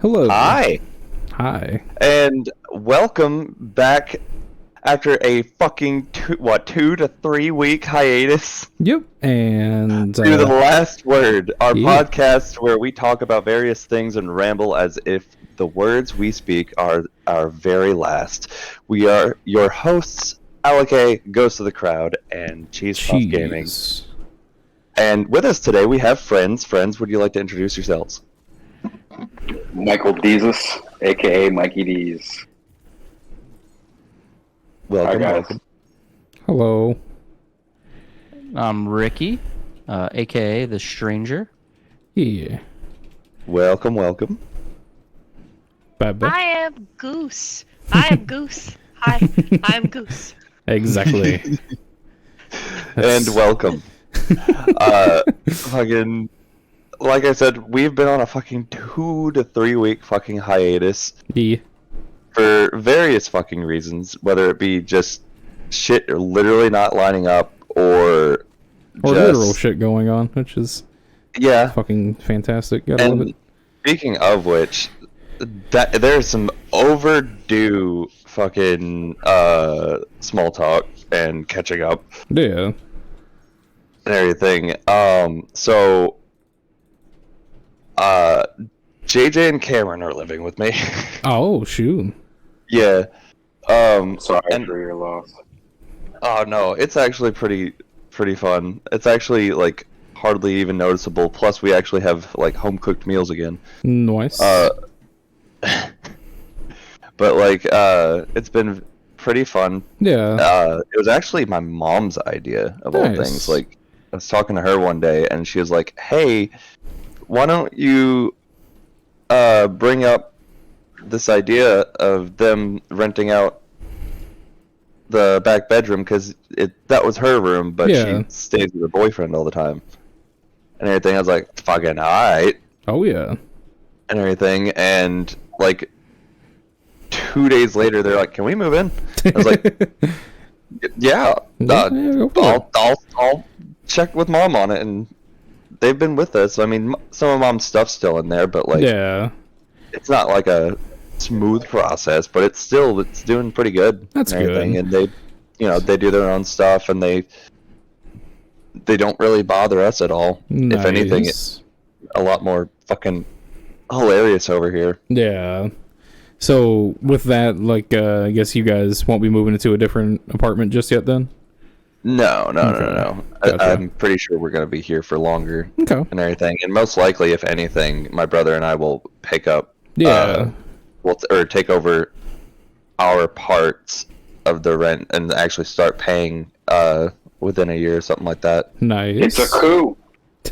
Hello. Hi. Hi. And welcome back after a fucking 2 to 3 week hiatus Yep. And to the last word, our yeah. podcast where we talk about various things and ramble as if the words we speak are our very last. We are your hosts, Alec, Ghost of the Crowd, and Cheese Puff Gaming. And with us today we have friends. Friends, would you like to introduce yourselves? Michael Deezus, aka Mikey Dees. Welcome, welcome. Hello. I'm Ricky, aka The Stranger. Yeah. Welcome, welcome. Bye-bye. I am Goose. I am Goose. Hi, I'm Goose. Exactly. And welcome. Fucking, like I said, we've been on a fucking 2 to 3 week fucking hiatus. Yeah. For various fucking reasons, whether it be just shit literally not lining up or literal shit going on, which is fucking fantastic. Gotta love it. Speaking of which, there's some overdue fucking small talk and catching up. Yeah. And everything. So JJ and Cameron are living with me. Oh, shoot. Yeah. Sorry for your loss. Oh no, it's actually pretty fun. It's actually like hardly even noticeable. Plus, we actually have like home cooked meals again. Nice. But like, it's been pretty fun. Yeah. It was actually my mom's idea of all things. Like, I was talking to her one day, and she was like, "Hey, why don't you bring up this idea of them renting out the back bedroom, because that was her room, but she stays with her boyfriend all the time and everything." I was like, fucking alright. Oh yeah. And everything, and like 2 days later they're like, "Can we move in?" I was like, yeah, I'll check with Mom on it. And they've been with us. I mean, some of Mom's stuff's still in there, but like, it's not like a smooth process, but it's doing pretty good. That's good. And they, they do their own stuff, and they don't really bother us at all. Nice. If anything, it's a lot more fucking hilarious over here. Yeah. So with that, like, I guess you guys won't be moving into a different apartment just yet, then? No. Gotcha. I'm pretty sure we're gonna be here for longer. Okay. And everything, and most likely, if anything, my brother and I will pick up. Or take over our parts of the rent and actually start paying within a year or something like that. Nice. It's a coup.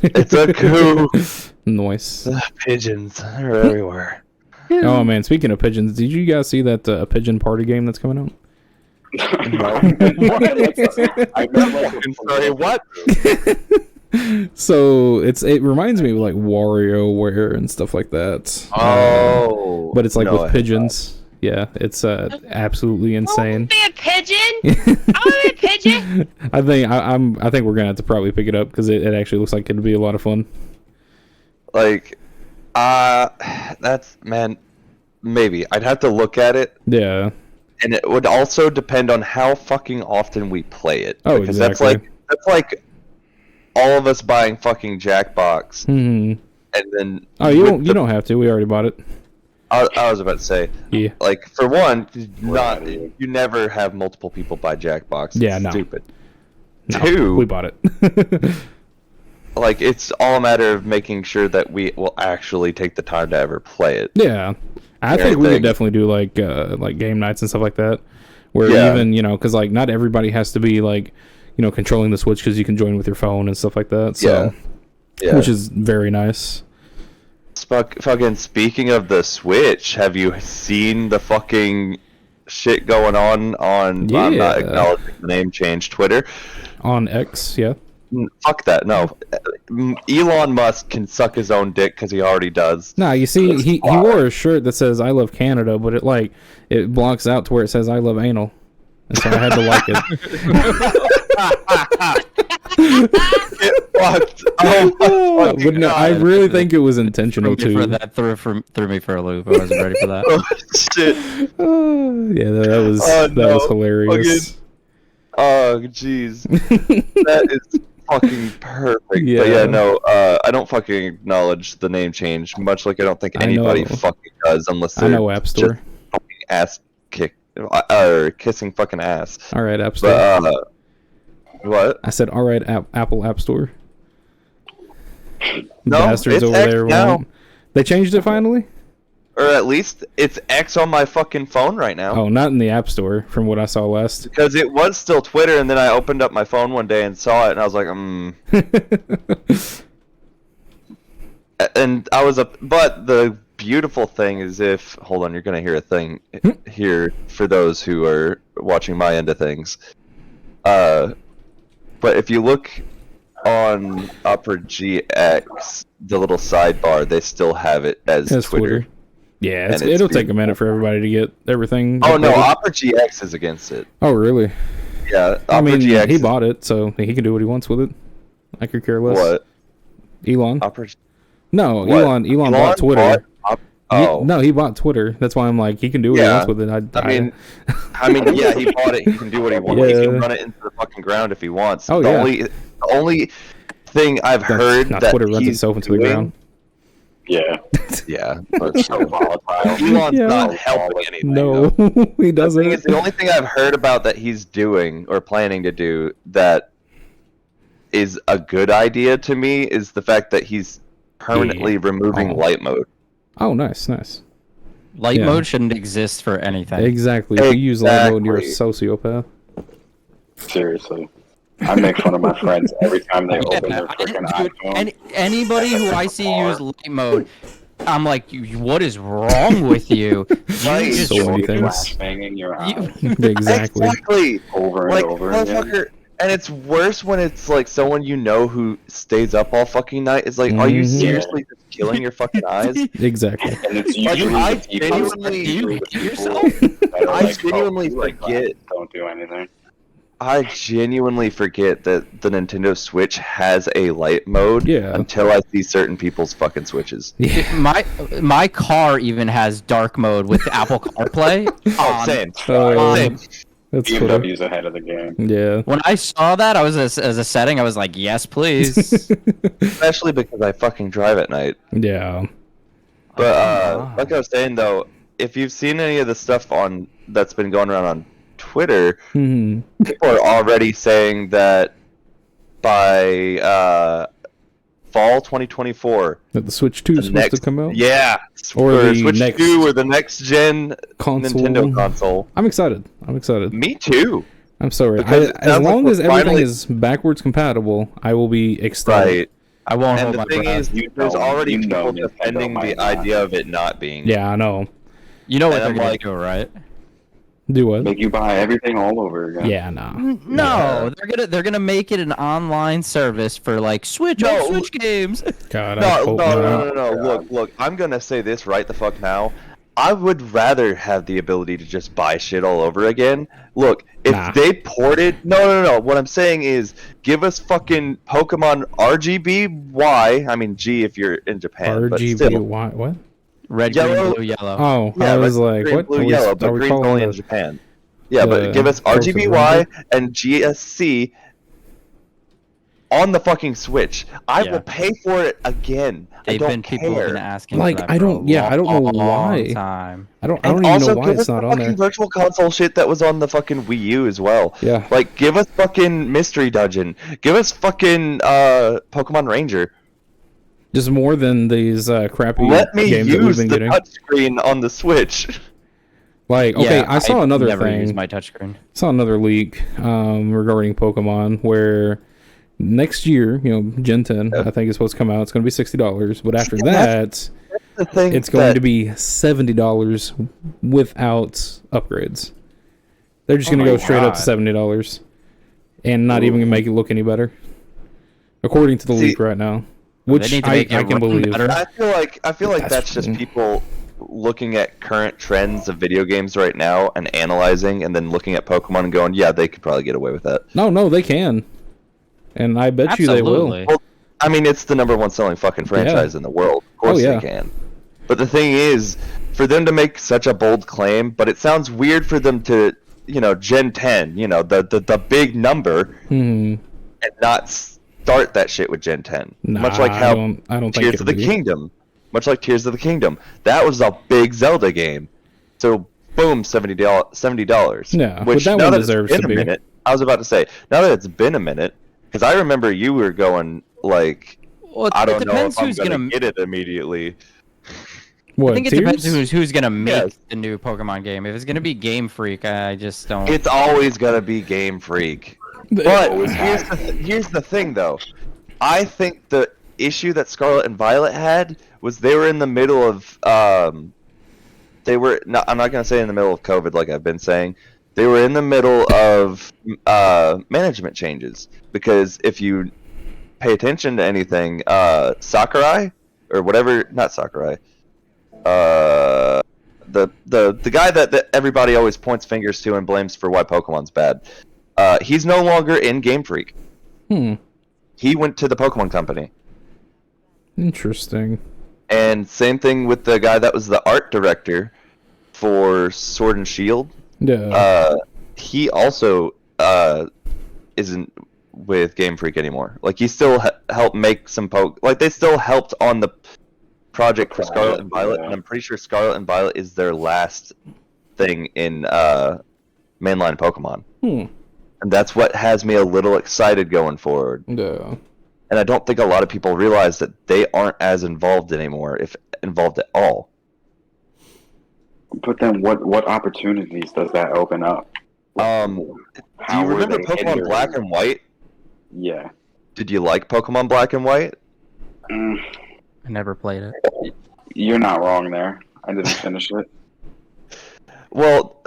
It's a coup. Nice. Pigeons are everywhere. Oh man, speaking of pigeons, did you guys see that pigeon party game that's coming out? Sorry, what? So it reminds me of like WarioWare and stuff like that. Oh, but it's like with pigeons. Yeah, it's absolutely insane. I want to be a pigeon. I want to be a pigeon. I think we're gonna have to probably pick it up because it actually looks like it'd be a lot of fun. Like, maybe I'd have to look at it. Yeah. And it would also depend on how fucking often we play it. Oh, because exactly. that's like all of us buying fucking Jackbox. Mm-hmm. And then you don't have to. We already bought it. I was about to say, like, for one, you never have multiple people buy Jackbox. It's stupid. No, Two, we bought it. like, it's all a matter of making sure that we will actually take the time to ever play it. Yeah. I think we could definitely do like game nights and stuff like that, where even because like not everybody has to be like controlling the Switch, because you can join with your phone and stuff like that. So, which is very nice. Fucking speaking of the Switch, have you seen the fucking shit going on? I'm not acknowledging the name change. Twitter on X, yeah. Fuck that. No, Elon Musk can suck his own dick because he already does. Nah, you see, he wore a shirt that says "I love Canada," but it blocks out to where it says "I love anal," and so I had to like it. Get fucked. Oh my fucking But no, I God. really think it was intentional too. That threw me for a loop. I wasn't ready for that. Oh, shit. Yeah, that was Oh, that no. was hilarious. Oh, jeez. That is fucking perfect. Yeah. But yeah, no, I don't fucking acknowledge the name change, much like I don't think I anybody know. fucking does unless I they're know App Store. just fucking ass kick or kissing fucking ass. All right, App Store. But what? I said, all right, Apple App Store. No, Bastards it's over X there now. won't. They changed it finally? Or at least it's X on my fucking phone right now. Oh, not in the App Store, from what I saw last. Because it was still Twitter, and then I opened up my phone one day and saw it, and I was like, And I was but the beautiful thing is hold on, you're gonna hear a thing here for those who are watching my end of things. But if you look on Upper GX, the little sidebar, they still have it as Twitter. Yeah, And it's it'll take a beautiful. minute for everybody to get everything. Oh no, updated. Opera GX is against it. Oh, really? Yeah, I Opera mean, GX he is- bought it, so he can do what he wants with it. I could care less. what? Elon? Opera. No, What? Elon bought Twitter. Oh. No, he bought Twitter. That's why I'm like, he can do what he Yeah. wants with it. I mean, yeah, he bought it. He can do what he wants. He Yeah. can run it into the fucking ground if he wants. Oh, the yeah. only thing I've heard Not that Twitter runs he's itself into the doing- ground. Yeah. Yeah, It's so volatile. Elon's Yeah. not helping anything. No, though. he The thing is, doesn't. the only thing I've heard about that he's doing or planning to do that is a good idea to me is the fact that he's permanently removing Oh. light mode. Oh, nice. Light Yeah. mode shouldn't exist for anything. Exactly. If you use light mode, you're a Exactly. sociopath. Seriously. I make fun of my friends every time they open their freaking Dude, iPhone. anybody who I see use light mode, I'm like, what is wrong with you? Right. You just So many things. Flashbang in your eye Exactly. Exactly. over and Like, over again. motherfucker. And it's worse when it's like someone you know who stays up all fucking night. It's like, are you Mhm. seriously just killing your fucking eyes? Exactly. And it's Like, usually I the people genuinely- that You the hit people yourself? that are I like, genuinely oh, like forget. that, don't do anything. I genuinely forget that the Nintendo Switch has a light mode Yeah. until I see certain people's fucking Switches. My car even has dark mode with Apple CarPlay. on. Same. Oh, Same. that's cool. BMW's ahead of the game. Yeah. When I saw that, I was as a setting, I was like, yes, please. Especially because I fucking drive at night. Yeah. But God. like I was saying though, if you've seen any of the stuff that's been going around on Twitter, Hmm. people are already saying that by fall 2024, That the Switch 2 is the supposed next to come out. yeah, Or or the Switch next 2 or the next gen console. Nintendo console. I'm excited. Me too. I'm sorry. Because it As sounds like long we're as everything finally- is backwards compatible, I will be ecstatic. Right. I won't And hold the my thing breath. is, You there's know- already you know people Nintendo defending might the not. idea of it not being. Yeah, I know. You know what and they're I'm gonna like- do, right? Do what? Make you buy everything all over again. Yeah, nah. No, they're gonna make it an online service for like Switch on No. Switch games. God, I No, hope no, not. no. Look. I'm gonna say this right the fuck now. I would rather have the ability to just buy shit all over again. Look, if Nah. they ported, no. What I'm saying is, give us fucking Pokemon RGBY. I mean G if you're in Japan, but still. RGB, what? Red, Yellow- green, blue, yellow. Oh, Yeah, I was red, like, green, what? blue, Are we- yellow, are but we green's calling only in the- Japan. Yeah, the but give us Force of RGBY Ranger? and GSC on the fucking Switch. I Yeah. will pay for it again. They've I been don't people have care. been asking. Like, for that I for a don't- yeah, I don't know long why. Time. I don't And even also, know why give us it's not the on fucking there. virtual console shit that was on the fucking Wii U as well. Yeah. Like, give us fucking Mystery Dungeon. Give us fucking Pokemon Ranger. Just more than these crappy Let me games that we've use been the getting. touchscreen on the Switch. Like, okay, Yeah, I saw another never thing. Use my touchscreen. Saw another leak regarding Pokemon where next year, Gen 10, I think is supposed to come out. It's going to be $60, but after that, The thing it's going that- to be $70 without upgrades. They're just going to my go straight up to God. $70 and not even make it look any better, according to the See, leak right now. They Which need to I make it can run believe. better. I feel like that's just mm. people looking at current trends of video games right now and analyzing, and then looking at Pokemon and going, "Yeah, they could probably get away with that." No, they can. And I bet you they will. Well, I mean, it's the #1 selling fucking franchise in the world. Of course they can. But the thing is, for them to make such a bold claim, but it sounds weird for them to, Gen 10, the big number, and not start that shit with Gen 10. Nah, much like how I don't Tears of the Kingdom. Much like Tears of the Kingdom. That was a big Zelda game. So, boom, $70. Yeah, which but that one deserves to be. Minute, I was about to say, now that it's been a minute, because I remember you were going, like, I don't know if I'm going to get it immediately. What, I think it Tears? depends who's gonna make the new Pokemon game. If it's gonna be Game Freak, I just don't. It's always gonna be Game Freak. But here's the thing, though. I think the issue that Scarlet and Violet had was they were in the middle of I'm not gonna say in the middle of COVID like I've been saying. They were in the middle of management changes, because if you pay attention to anything, Sakurai or whatever, not Sakurai. The guy that everybody always points fingers to and blames for why Pokemon's bad. He's no longer in Game Freak. He went to the Pokemon Company. Interesting. And same thing with the guy that was the art director for Sword and Shield. Yeah. He also isn't with Game Freak anymore. Like, he still helped make some like, they still helped on the project for Scarlet and Violet, and I'm pretty sure Scarlet and Violet is their last thing in mainline Pokemon. And that's what has me a little excited going forward. Yeah. And I don't think a lot of people realize that they aren't as involved anymore, if involved at all. But then what opportunities does that open up? Do you remember Pokemon Black and White? Yeah. Did you like Pokemon Black and White? I never played it. You're not wrong there. I didn't finish it. Well,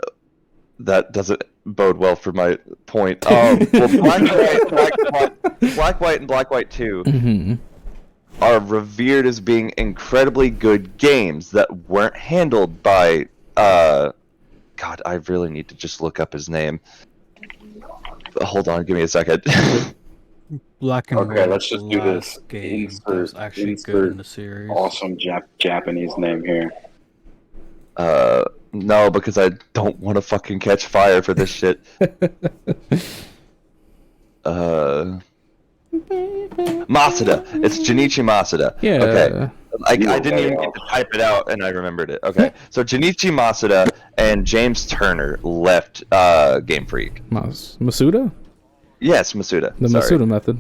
that doesn't bode well for my point. Well, Black, White, and Black, White 2 are revered as being incredibly good games that weren't handled by... God, I really need to just look up his name. Hold on, give me a second. Black and Okay, White let's just do this. Game that was actually good in the series. Awesome Japanese name here. No, because I don't want to fucking catch fire for this shit. Masuda. It's Junichi Masuda. Yeah. Okay. I didn't even get to type it out, and I remembered it. Okay. So Junichi Masuda and James Turner left Game Freak. Masuda? Yes, Masuda. The Sorry. Masuda method.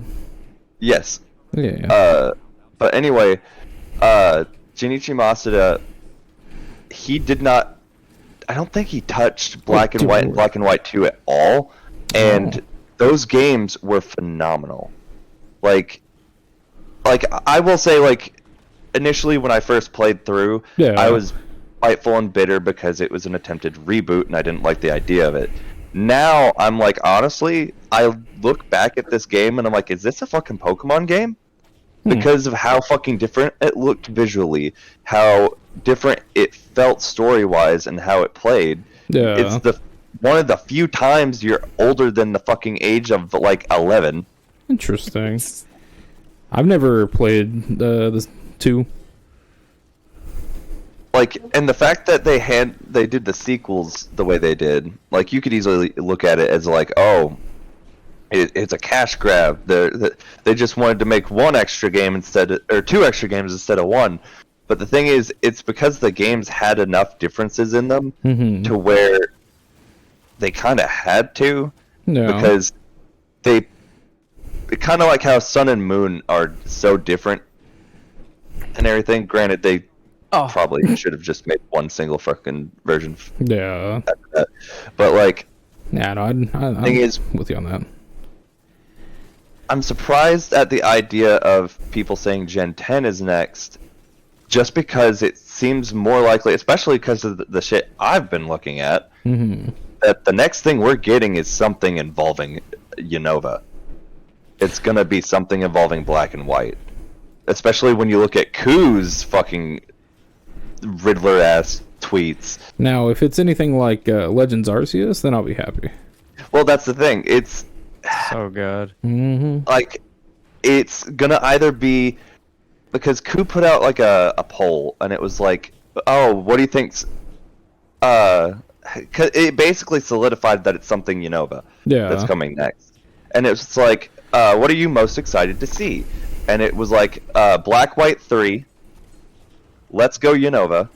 Yes. Yeah. But anyway, Junichi Masuda, he did not... I don't think he touched Black and White and Black and White 2 at all. And those games were phenomenal. Like I will say, like, initially when I first played through, I was spiteful and bitter because it was an attempted reboot and I didn't like the idea of it. Now I'm like, honestly, I look back at this game and I'm like, is this a fucking Pokemon game? Because of how fucking different it looked visually, how different it felt story-wise, and how it played. Yeah. It's one of the few times you're older than the fucking age of, like, 11. Interesting. I've never played this 2. Like, and the fact that they did the sequels the way they did, like, you could easily look at it as like, oh, it's a cash grab. They just wanted to make one extra game or 2 extra games instead of 1. But the thing is, it's because the games had enough differences in them to where they kind of had to. No. Because they kind of like how Sun and Moon are so different and everything. Granted, they probably should have just made one single fucking version. Yeah. But like, yeah, no, I'm with you on that. I'm surprised at the idea of people saying Gen 10 is next, just because it seems more likely, especially because of the shit I've been looking at, that the next thing we're getting is something involving Unova. It's gonna be something involving Black and White. Especially when you look at Koo's fucking Riddler-ass tweets. Now, if it's anything like Legends Arceus, then I'll be happy. Well, that's the thing. It's... So good. Mm-hmm. like it's gonna either be because Ku put out like a poll and it was like, oh, what do you think's 'cause it basically solidified that it's something Unova that's Yeah. coming next, and it's like, what are you most excited to see? And it was like Black White 3, Let's Go Unova,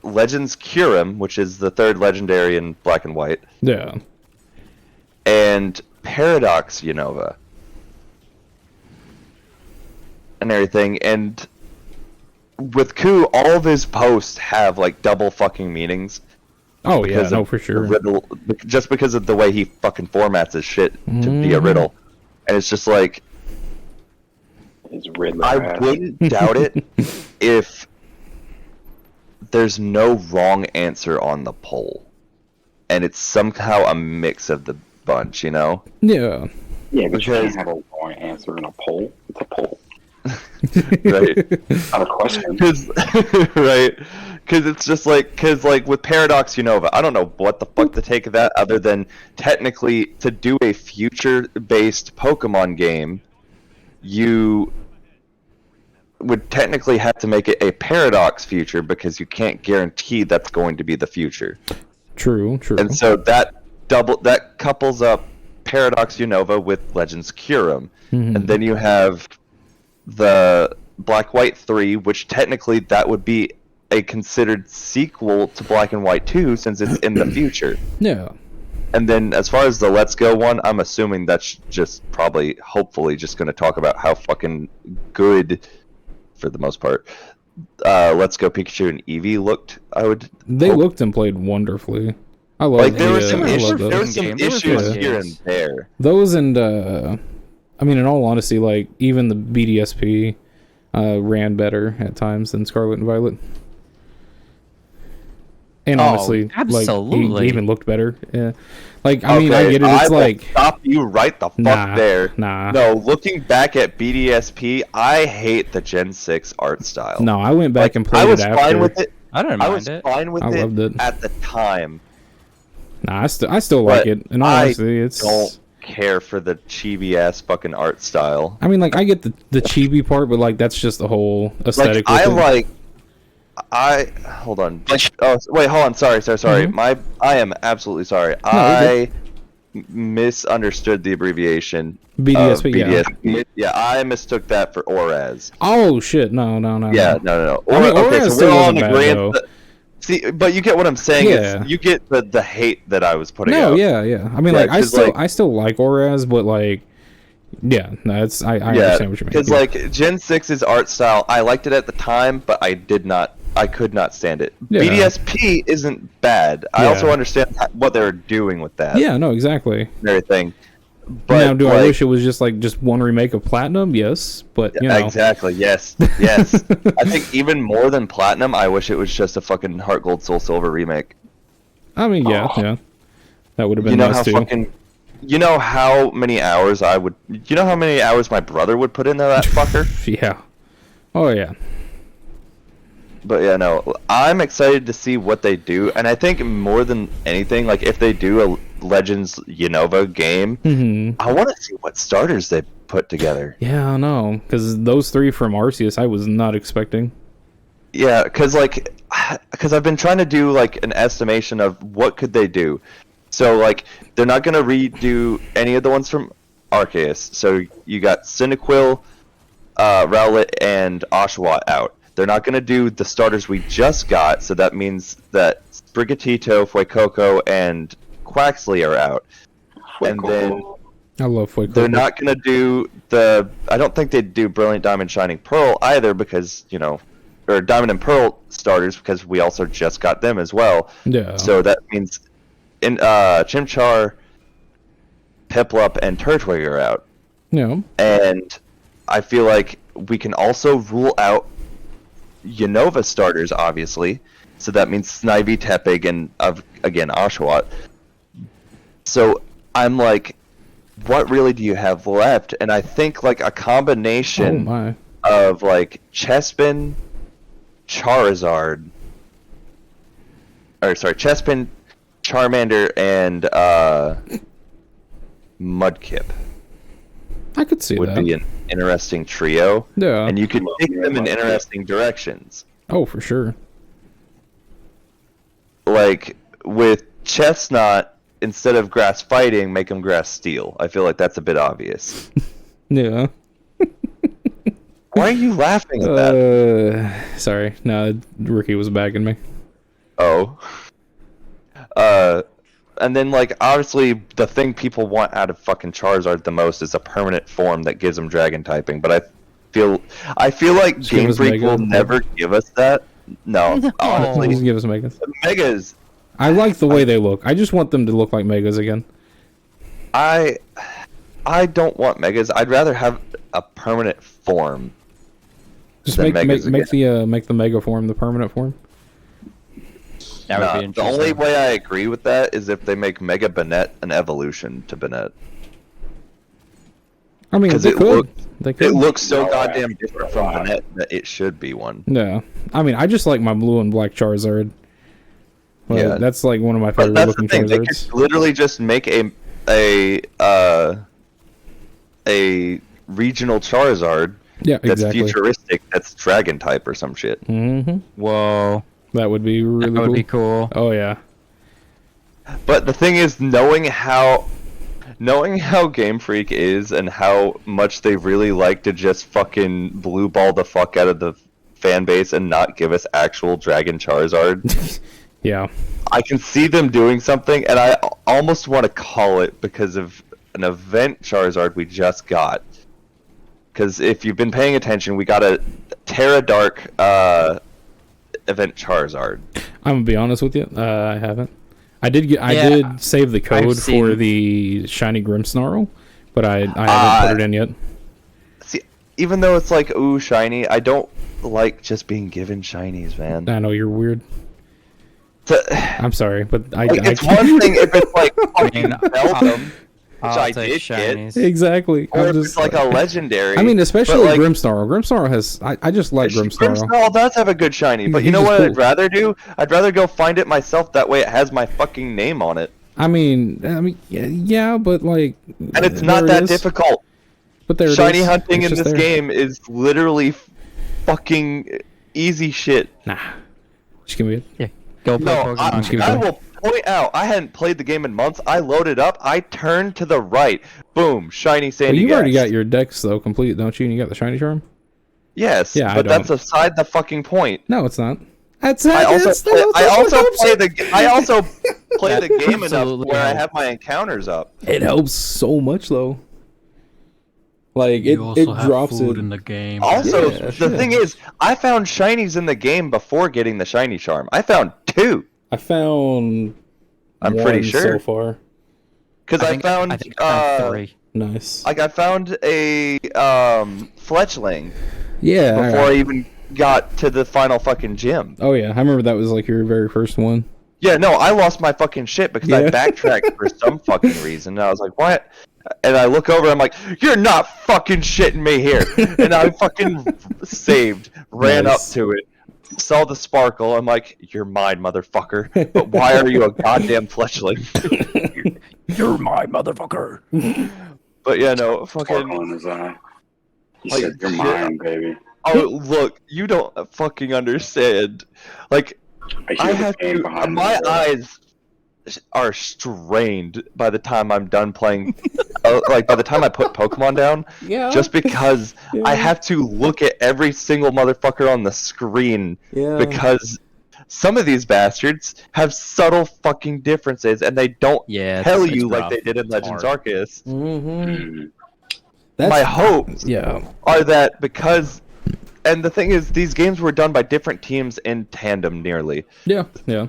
Legends Kyurem, which is the third legendary in Black and White, Yeah. and Paradox Unova, and everything. And with Ku, all of his posts have like double fucking meanings. Oh yeah, Because no, of for the sure. riddle, just because of the way he fucking formats his shit to be a riddle, and it's just like, His Riddler I ass. wouldn't doubt it if there's no wrong answer on the poll, and it's somehow a mix of the bunch, you know? Yeah. Yeah, but you Because- can't have a wrong answer in a poll. It's a poll. Right? Not a question. Because right, because it's just like, because like with Paradox Unova, I don't know what the fuck to take of that, other than technically to do a future-based Pokemon game, you would technically have to make it a Paradox future because you can't guarantee that's going to be the future, True. and so that couples up Paradox Unova with Legends Kyurem, Mhm. and then you have the Black White 3, which technically that would be a considered sequel to Black and White 2 since it's in the future. Yeah. And then as far as the Let's Go one, I'm assuming that's just probably, hopefully, just going to talk about how fucking good, for the most part, Let's Go Pikachu and Eevee looked. They hope. looked and played wonderfully. I love Like there were some I love issues. those. There were some They were issues fun here and games. there. Those and I mean, in all honesty, like even the BDSP ran better at times than Scarlet and Violet. And Oh, honestly, like absolutely. he even looked better. Yeah. Like I mean, I get it. I It's will like stop you right the fuck Nah, there. nah. No, looking back at BDSP, I hate the Gen 6 art style. no. I went back Like, and played I was it after. fine with it. I don't I mind was it. fine with I loved it. at the time. Nah, I still like But it. In all I honesty, it's. Don't care for the chibi ass fucking art style. I mean, like I get the chibi part, but like that's just the whole Like aesthetic. I with it. like. Hold on. Oh wait, hold on. Sorry. Mhm. I am absolutely sorry. you're I misunderstood the abbreviation. BDSP, yeah. BDSP. Yeah, I mistook that for ORAS. Oh shit! No. Yeah, no. I mean, Okay, ORAS so still we're all wasn't in bad, agreement. though. See, but you get what I'm saying. Yeah. You get the hate that I was putting No, out. yeah. I mean, Yeah, like 'cause, I still like ORAS, but like, yeah, no, it's I Yeah, understand what you mean. because like Gen 6's art style, I liked it at the time, but I could not stand it. Yeah. BDSP isn't bad. I Yeah. also understand what they were doing with that Yeah, no, exactly. and everything. But Now, do I like, wish it was just one remake of Platinum? Yes, but you know, exactly, yes. I think even more than Platinum, I wish it was just a fucking Heart Gold Soul Silver remake. I mean, yeah, that would have been You know nice how too. fucking. You know how many hours I would. You know how many hours my brother would put into that fucker? Yeah. Oh yeah. But yeah, no, I'm excited to see what they do, and I think more than anything, like if they do a Legends Unova game, I want to see what starters they put together. Yeah, I know, because those three from Arceus, I was not expecting. Yeah, because I've been trying to do like an estimation of what could they do. So like they're not gonna redo any of the ones from Arceus. So you got Cyndaquil, Rowlet, and Oshawott out. They're not going to do the starters we just got, so that means that Sprigatito, Fuecoco, and Quaxley are out. And then I love Fuecoco. they're not going to do I don't think they'd do Brilliant Diamond, Shining Pearl either because, or Diamond and Pearl starters because we also just got them as well. Yeah. So that means Chimchar, Piplup, and Turtwig are out. Yeah. And I feel like we can also rule out Unova starters, obviously. So that means Snivy, Tepig, and again Oshawott. So I'm like, what really do you have left? And I think like a combination of like Charmander and Mudkip I could see would that. be an interesting trio. Yeah. And you could take them in interesting directions. Oh, for sure. Like with Chestnut, instead of grass fighting, make him grass steel. I feel like that's a bit obvious. Yeah. Why are you laughing at that? Sorry. No, Ricky was bagging me. Oh. And then, like, obviously, the thing people want out of fucking Charizard the most is a permanent form that gives them dragon typing. But I feel like Just Game give us Freak will Mega. never give us that. No, Just honestly, give us Megas. Megas. I like the way they look. I just want them to look like Megas again. I don't want Megas. I'd rather have a permanent form. Just than make Megas make the Mega form the permanent form. That would be The interesting. only way I agree with that is if they make Mega Banette an evolution to Banette. I mean, 'Cause they it could. look- They could. It looks so No, goddamn different from Banette that it should be one. Yeah. I mean, I just like my blue and black Charizard. Like, Yeah. that's like one of my But favorite that's the looking thing. They Charizards. could literally just make a regional Charizard Yeah, that's exactly. futuristic, that's Dragon type or some shit. Mm-hmm. Whoa, That would be really that would cool. be cool. Oh yeah. But the thing is, knowing how Game Freak is and how much they really like to just fucking blue ball the fuck out of the fan base and not give us actual Dragon Charizard, Yeah. I can see them doing something, and I almost want to call it because of an event Charizard we just got. Because if you've been paying attention, we got a Terra Dark event Charizard. I'm gonna be honest with you. I haven't. I did Yeah. did save the code I've seen- for the shiny Grimmsnarl, but I haven't put it in yet. See, even though it's like, ooh, shiny, I don't like just being given shinies, man. I know you're weird. I'm sorry, but Like, it's one thing if it's like fucking mean, Belgium, which I'll I take did get, shinies. Exactly. or I'm if just it's like a legendary. I mean, especially but, like, Grimmsnarl. Grimmsnarl has. I just like Grimmsnarl. Grimmsnarl does have a good shiny, but you He's know just what cool. I'd rather do? I'd rather go find it myself. That way, it has my fucking name on it, I mean, yeah, but like, and it's not that difficult. But there, Shiny it is. hunting It's in just this there. game is literally fucking easy shit. Nah, just give me it. Yeah, go play No, Pokemon. give it I to me. will point out. I hadn't played the game in months. I loaded up. I turned to the right. Boom, shiny Well, Sandy. you've already got your decks though complete, don't you? And you got the shiny charm. Yes, Yeah, I but that's don't. aside the fucking point. No, it's not. That's I also that's play, not- I that's also what play the I also play the game enough Absolutely where I helps. have my encounters up. It helps so much though. Like You it also have drops food it. in the game. Also, Yeah, the shit. thing is, I found shinies in the game before getting the shiny charm. I found 2. I found. I'm pretty one sure. so far. Because I found I think I found 3. Nice. like I found a Fletchling Yeah. before alright. I even got to the final fucking gym. Oh yeah, I remember that was like your very first one. Yeah, no, I lost my fucking shit because I Yeah. backtracked for some fucking reason. And I was like, what? And I look over, I'm like, you're not fucking shitting me here. And I fucking saved, ran Nice. up to it, saw the sparkle. I'm like, you're mine, motherfucker. But why are you a goddamn Fletchling? You're my motherfucker. But yeah, no, fucking. Sparkle in his eye. He Like, said, "You're shit. mine, baby." Oh, look, you don't fucking understand. Like, I I hear have the pain to. behind My the eyes are strained by the time I'm done playing. Like by the time I put Pokemon down, Yeah. just because I have to look at every single motherfucker on the screen Yeah. because some of these bastards have subtle fucking differences and they don't Yeah, tell it's you like rough. they did in It's Legends hard. Arceus. Mm-hmm. Mm. My hopes Yeah. are that because. And the thing is, these games were done by different teams in tandem nearly. Yeah. Yeah.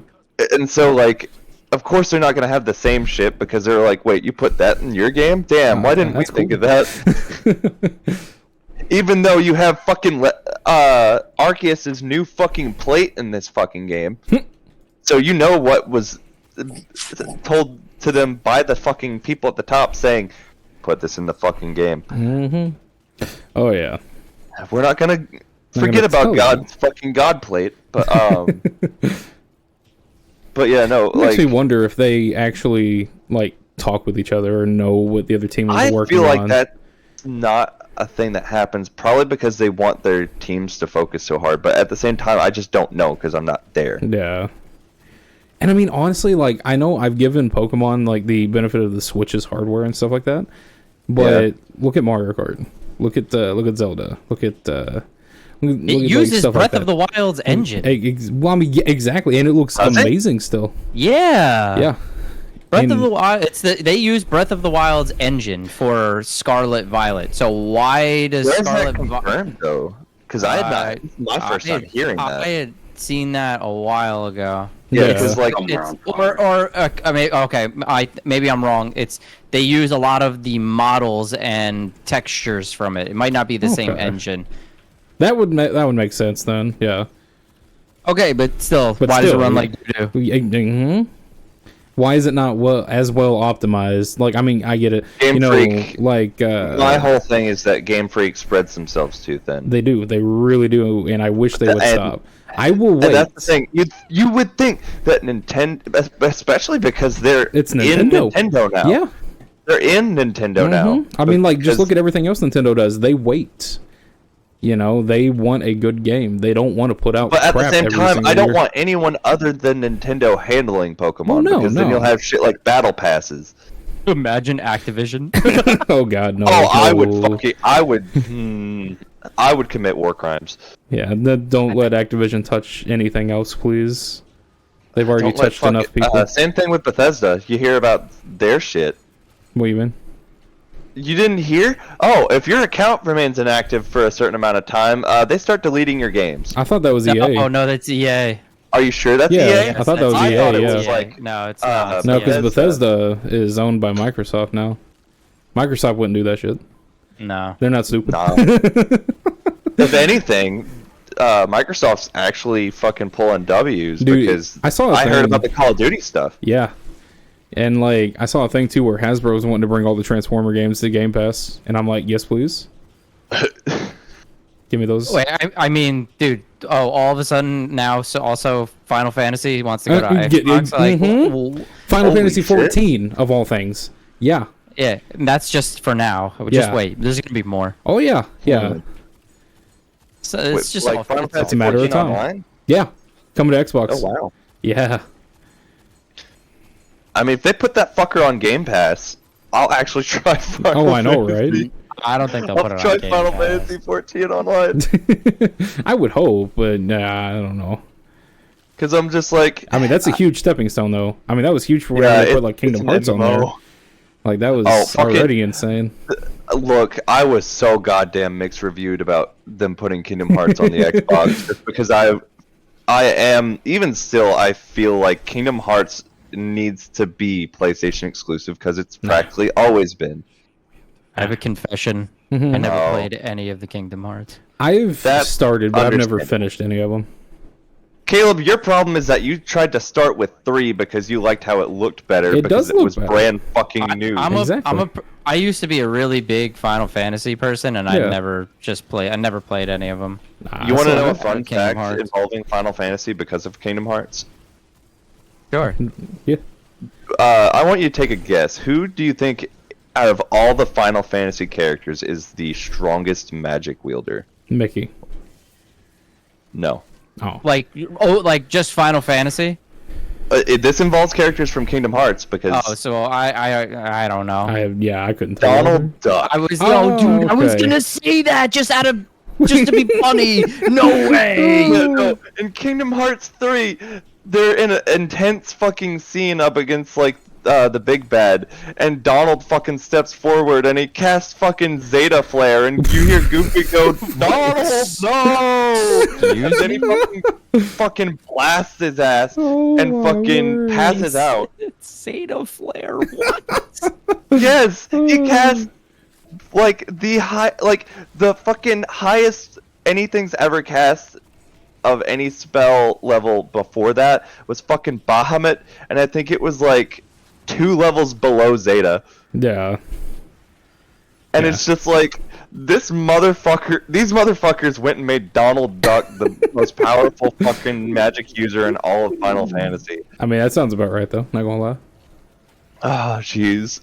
And so, like, of course they're not going to have the same shit because they're like, wait, you put that in your game? Damn, why didn't we that's think cool. of that? Even though you have fucking Arceus' new fucking plate in this fucking game. So you know what was told to them by the fucking people at the top saying, put this in the fucking game. Mm-hmm. Oh yeah. We're not going to forget gonna tell about you. God's fucking God plate, but But yeah, no. It makes me wonder if they actually like talk with each other or know what the other team is working on. I feel like that's not a thing that happens, probably because they want their teams to focus so hard. But at the same time, I just don't know because I'm not there. Yeah. And I mean, honestly, like, I know I've given Pokemon like the benefit of the Switch's hardware and stuff like that, but look at Mario Kart, look at Zelda, look at it uses like, Breath like of the Wild's engine. Well, I mean, yeah, exactly, and it looks amazing still. Yeah. Breath And of the Wild. They use Breath of the Wild's engine for Scarlet Violet. So why does Where's Scarlet that confirmed though? Because I had not my first time hearing that. I had seen that a while ago. Yeah, because like It's, I mean, okay, maybe I'm wrong. They use a lot of the models and textures from it. It might not be the same engine. that would make sense then. Yeah. Okay, but still, why does it run like doo-doo? Why is it not as well optimized? Like, I mean, I get it. Game Freak, like my whole thing is that Game Freak spreads themselves too thin. They do. They really do, and I wish they would stop. I will wait. And that's the thing. You would think that Nintendo, especially because it's Nintendo. in Nintendo now. Yeah. They're in Nintendo now. I mean, like, just look at everything else Nintendo does. They wait. You know, they want a good game. They don't want to put out crap every single year. But at the same time, I don't want anyone other than Nintendo handling Pokemon, because then you'll have shit like battle passes. Imagine Activision. Oh God, no. Oh, I would commit war crimes. Yeah, don't let Activision touch anything else, please. They've already touched enough people. Same thing with Bethesda. You hear about their shit. What do you mean? You didn't hear? Oh, if your account remains inactive for a certain amount of time, they start deleting your games. I thought that was EA. Oh no, that's EA. Are you sure that's EA? Yeah, I thought that was EA. It was like, no, it's not. No, because Bethesda is owned by Microsoft now. Microsoft wouldn't do that shit. No, they're not stupid. No. If anything, Microsoft's actually fucking pulling W's. Dude, because I heard about the Call of Duty stuff. Yeah. And, like, I saw a thing, too, where Hasbro was wanting to bring all the Transformer games to Game Pass. And I'm like, yes, please. Give me those. Wait, I mean, dude, all of a sudden now, so also Final Fantasy wants to go to Xbox? Final Fantasy 14, of all things. Yeah. Yeah, and that's just for now. Just wait, there's going to be more. Oh, yeah. Yeah. So it's just like Final Fantasy it's a matter of time. Online? Yeah. Coming to Xbox. Oh, wow. Yeah. I mean, if they put that fucker on Game Pass, I'll actually try Final I know, right? I don't think they'll put it on Game Pass. I'll try Final Fantasy 14 online. I would hope, but nah, I don't know. Because I'm just like... I mean, that's a huge stepping stone, though. I mean, that was huge for when they put, like, Kingdom Hearts on there. Like, that was already insane. Look, I was so goddamn mixed reviewed about them putting Kingdom Hearts on the Xbox, just because I am... Even still, I feel like Kingdom Hearts needs to be PlayStation exclusive, because it's practically always been. I have a confession. I never played any of the Kingdom Hearts. I've started, but I've never finished any of them. Caleb, your problem is that you tried to start with 3 because you liked how it looked better, because it was brand fucking new. I used to be a really big Final Fantasy person, and I never played any of them. You want to know a fun fact involving Final Fantasy because of Kingdom Hearts? Sure. Yeah. I want you to take a guess. Who do you think, out of all the Final Fantasy characters, is the strongest magic wielder? Mickey. No. Oh. Like just Final Fantasy? This involves characters from Kingdom Hearts, because... Oh, so I don't know. I couldn't tell. Donald Duck. I was I was gonna say that just to be funny. No way. No. In Kingdom Hearts 3, they're in an intense fucking scene up against, like, the big bad, and Donald fucking steps forward and he casts fucking Zeta Flare, and you hear Goofy go, Donald, no! And then he fucking blasts his ass and fucking passes out. Zeta Flare, what? Yes, he cast like the fucking highest anything's ever cast of any spell level before that was fucking Bahamut, and I think it was like 2 levels below Zeta. Yeah. And it's just like, these motherfuckers went and made Donald Duck the most powerful fucking magic user in all of Final Fantasy. I mean, that sounds about right, though. Not gonna lie. Oh, jeez.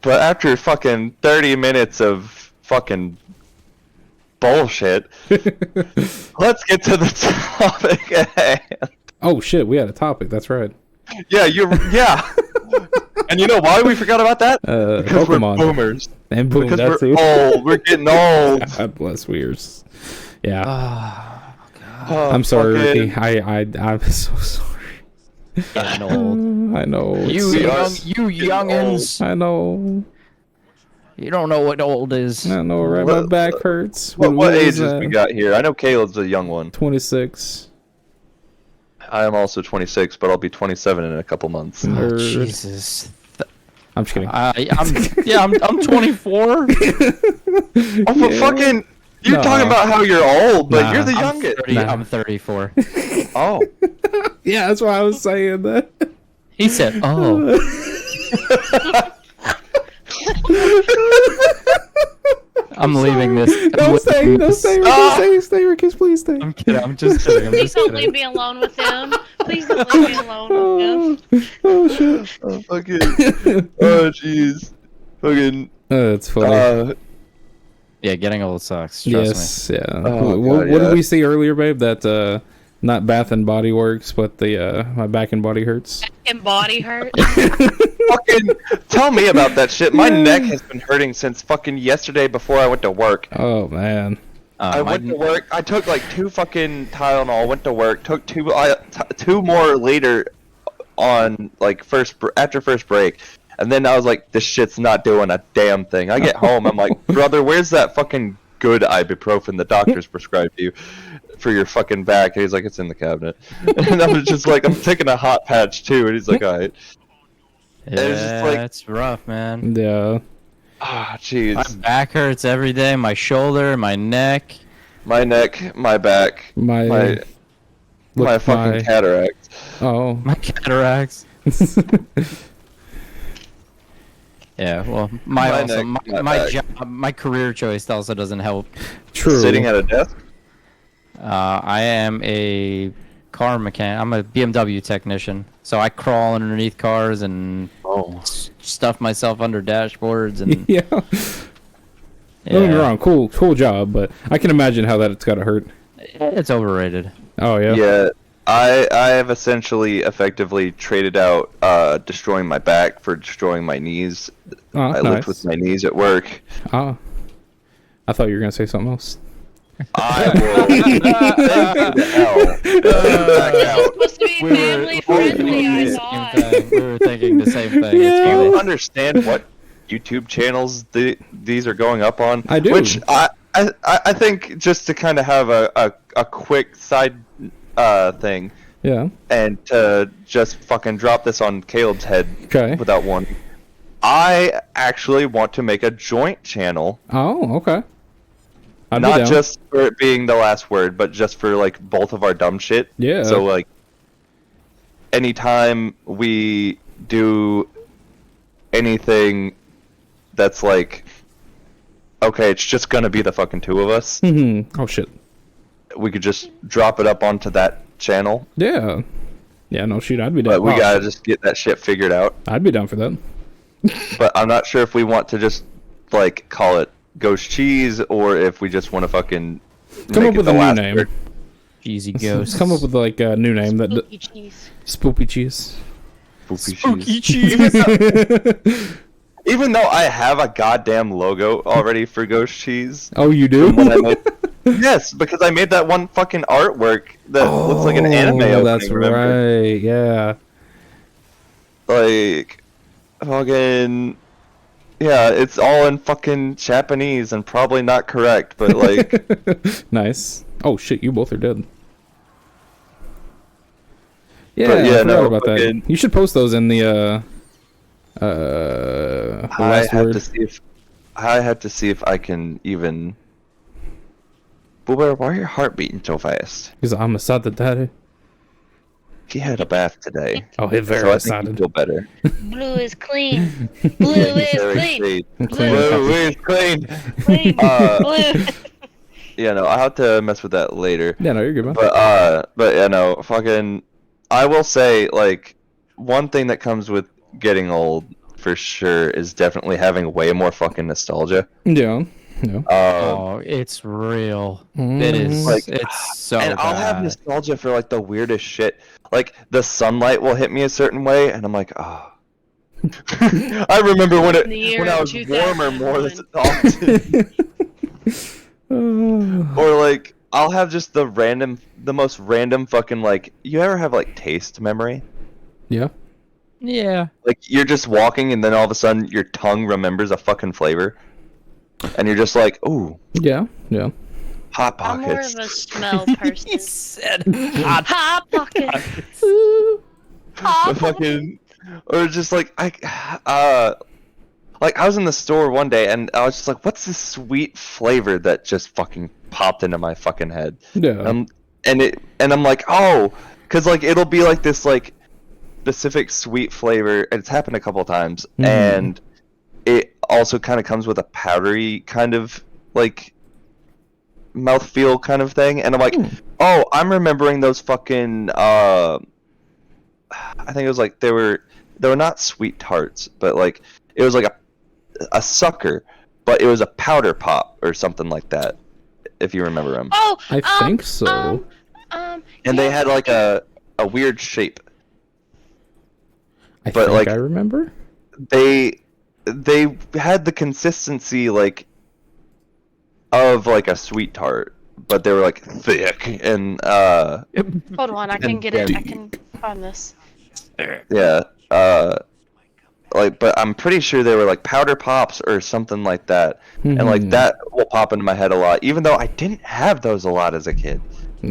But after fucking 30 minutes of fucking bullshit, let's get to the topic at hand. Oh, shit, we had a topic. That's right. Yeah, yeah. And you know why we forgot about that? Because Pokemon. we're boomers. And boom, Because that's we're it. old. We're getting old. God bless Weirs. Yeah. Oh, I'm sorry, fucking- Ricky. I'm so sorry. Getting old. I know. You youngins. I know. You don't know what old is. I know, right? My back hurts. What is ages we got here? I know Caleb's a young one. 26. I am also 26, but I'll be 27 in a couple months. Nerd. Jesus. I'm just kidding. I'm 24. Oh, but fucking, you're No. talking about how you're old, but Nah. you're the youngest. I'm 34. Oh. Yeah, that's why I was saying that. He said, "Oh." I'm leaving this. Don't stay, Ricky, please stay. I'm kidding. I'm just kidding. Please don't leave me alone with him. Please don't leave me alone with him. Oh shit. Oh, fucking. Oh, jeez. Fucking. It's funny. Yeah, getting old sucks. Trust Yes, yeah. Oh, what God, did we see earlier, babe? That not Bath and Body Works, but the my back and body hurts. And body hurt. Fucking. Tell me about that shit. My neck has been hurting since fucking yesterday before I went to work. Oh man. I went to work. I took like 2 fucking Tylenol. Went to work. Took 2 more later on like after first break. And then I was like, this shit's not doing a damn thing. I get home, I'm like, brother, where's that fucking good ibuprofen the doctors prescribed you for your fucking back? And he's like, it's in the cabinet. And I was just like, I'm taking a hot patch too. And he's like, all right. Yeah, it's just like- it's rough, man. Yeah. Ah, My jeez. back hurts every day. My shoulder, my neck. My neck, my back, my fucking cataract. Oh. My cataracts. Yeah, well, My neck, my my back. job, my career choice also doesn't help. True. Sitting at a desk? I am a car mechanic. I'm a BMW technician, so I crawl underneath cars and stuff myself under dashboards and. Yeah. Don't get me wrong, cool job, but I can imagine how that's gotta hurt. It's overrated. Oh yeah. Yeah. I have essentially effectively traded out destroying my back for destroying my knees. Oh, I lived with my knees at work. Oh. I thought you were gonna say something else. I will take you to hell. Back out. Supposed to be family friendly, I Same thought. thing. We were thinking the same thing. Do It's you funny. understand what YouTube channels these are going up on? I do. Which I think just to kind of have a quick side thing Yeah. and to just fucking drop this on Caleb's head Okay. without warning. I actually want to make a joint channel. Oh, okay. I'd be Not down. just for it being the last word, but just for like both of our dumb shit. Yeah. So like, anytime we do anything that's like, okay, it's just gonna be the fucking 2 of us, Oh shit. we could just drop it up onto that channel. Yeah. Yeah, no shoot, I'd be down. But we Oh, gotta just get that shit figured out. I'd be down for that. But I'm not sure if we want to just like call it Ghost Cheese or if we just want to fucking Come make up it with the a new last name. word. Cheesy ghosts. Come up with like a new name that Spooky cheese. Spoopy cheese. Spooky cheese. Even though I have a goddamn logo already for Ghost Cheese. Oh, you do? When I made, yes, because I made that one fucking artwork that looks like an anime opening, That's remember? right. Yeah. Like, fucking, yeah, it's all in fucking Japanese and probably not correct, but like, Nice. Oh shit, you both are dead. Yeah, But yeah, I forgot no, about that. fucking- You should post those in the I last have word. to see if I can even. Boomer, why are your heart beating so fast? Because I'm a sad daddy. he had a bath today. Oh, it So I very think sounded. he feel better. Blue is clean. Blue is Very clean. clean. Clean. Blue is clean. Clean. Blue. Yeah, no, I'll have to mess with that later. Yeah, no, you're good, man. But yeah, no, fucking. I will say, like, one thing that comes with getting old for sure is definitely having way more fucking nostalgia. Yeah. Yeah. Oh, it's real. It is. Like, It's so and I'll have bad. nostalgia for like the weirdest shit. Like the sunlight will hit me a certain way, and I'm like, oh. I remember when I was warmer more than often. Or like I'll have just the most random fucking like. You ever have like taste memory? Yeah. Yeah. Like you're just walking, and then all of a sudden your tongue remembers a fucking flavor, and you're just like, ooh, Yeah. Yeah. hot I'm more pockets. of a smell person. said Hot pockets. The Hot pockets. fucking, or just like like I was in the store one day and I was just like, what's this sweet flavor that just fucking popped into my fucking head? Yeah. And I'm like, oh, because like it'll be like this like specific sweet flavor, and it's happened a couple times, and it also kind of comes with a powdery kind of like mouthfeel kind of thing, and I'm like, oh, I'm remembering those fucking I think it was like they were not sweet tarts, but like it was like a sucker, but it was a powder pop or something like that, if you remember them. Oh, I think so. And they had like a weird shape. I but, think like, I remember. They had the consistency like of like a sweet tart, but they were like thick and hold on, I can get it. I can find this. yeah, like, but I'm pretty sure they were like powder pops or something like that, and like that will pop into my head a lot, even though I didn't have those a lot as a kid.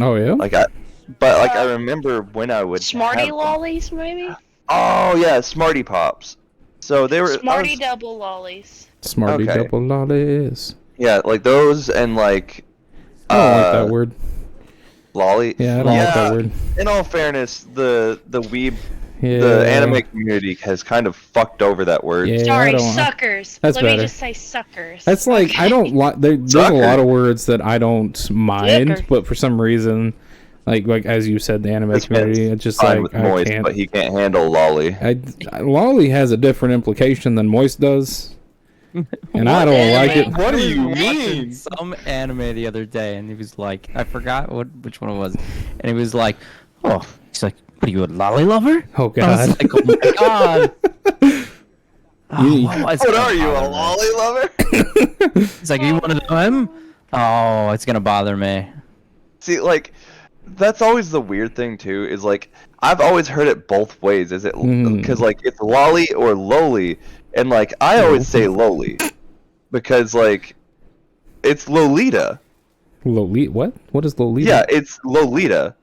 Oh yeah. Like I remember when I would Smarty have them. lollies, maybe. Oh yeah, Smarty Pops. So they were Smarty double lollies. Smarty Okay. double lollies. Yeah, like those and like I don't like that word. lolly. Yeah, I don't like that word. In all fairness, the weeb, Yeah. the anime community has kind of fucked over that word. Yeah, I Sorry, don't. suckers. That's Let better. me just say suckers. That's like I don't like. There's a Sucker. lot of words that I don't mind, Sucker. but for some reason, like as you said, the anime This community, man's it's just fine like with I moist, can't. but he can't handle lolly. Lolly has a different implication than moist does, and I don't like it. What do you Watching mean? some anime the other day, and he was like, I forgot which one it was, and he was like, oh, he's like, what are you, a lolly lover? Oh I was god. like, oh my god. Oh, it's What gonna are you, a bother me. lolly lover? He's like, you want to know him? Oh, it's gonna bother me. See, like, that's always the weird thing too. Is like I've always heard it both ways. Is it because like it's lolly or lowly, and like I always say lowly because like it's Lolita. Lolita. What? What is Lolita? Yeah, it's Lolita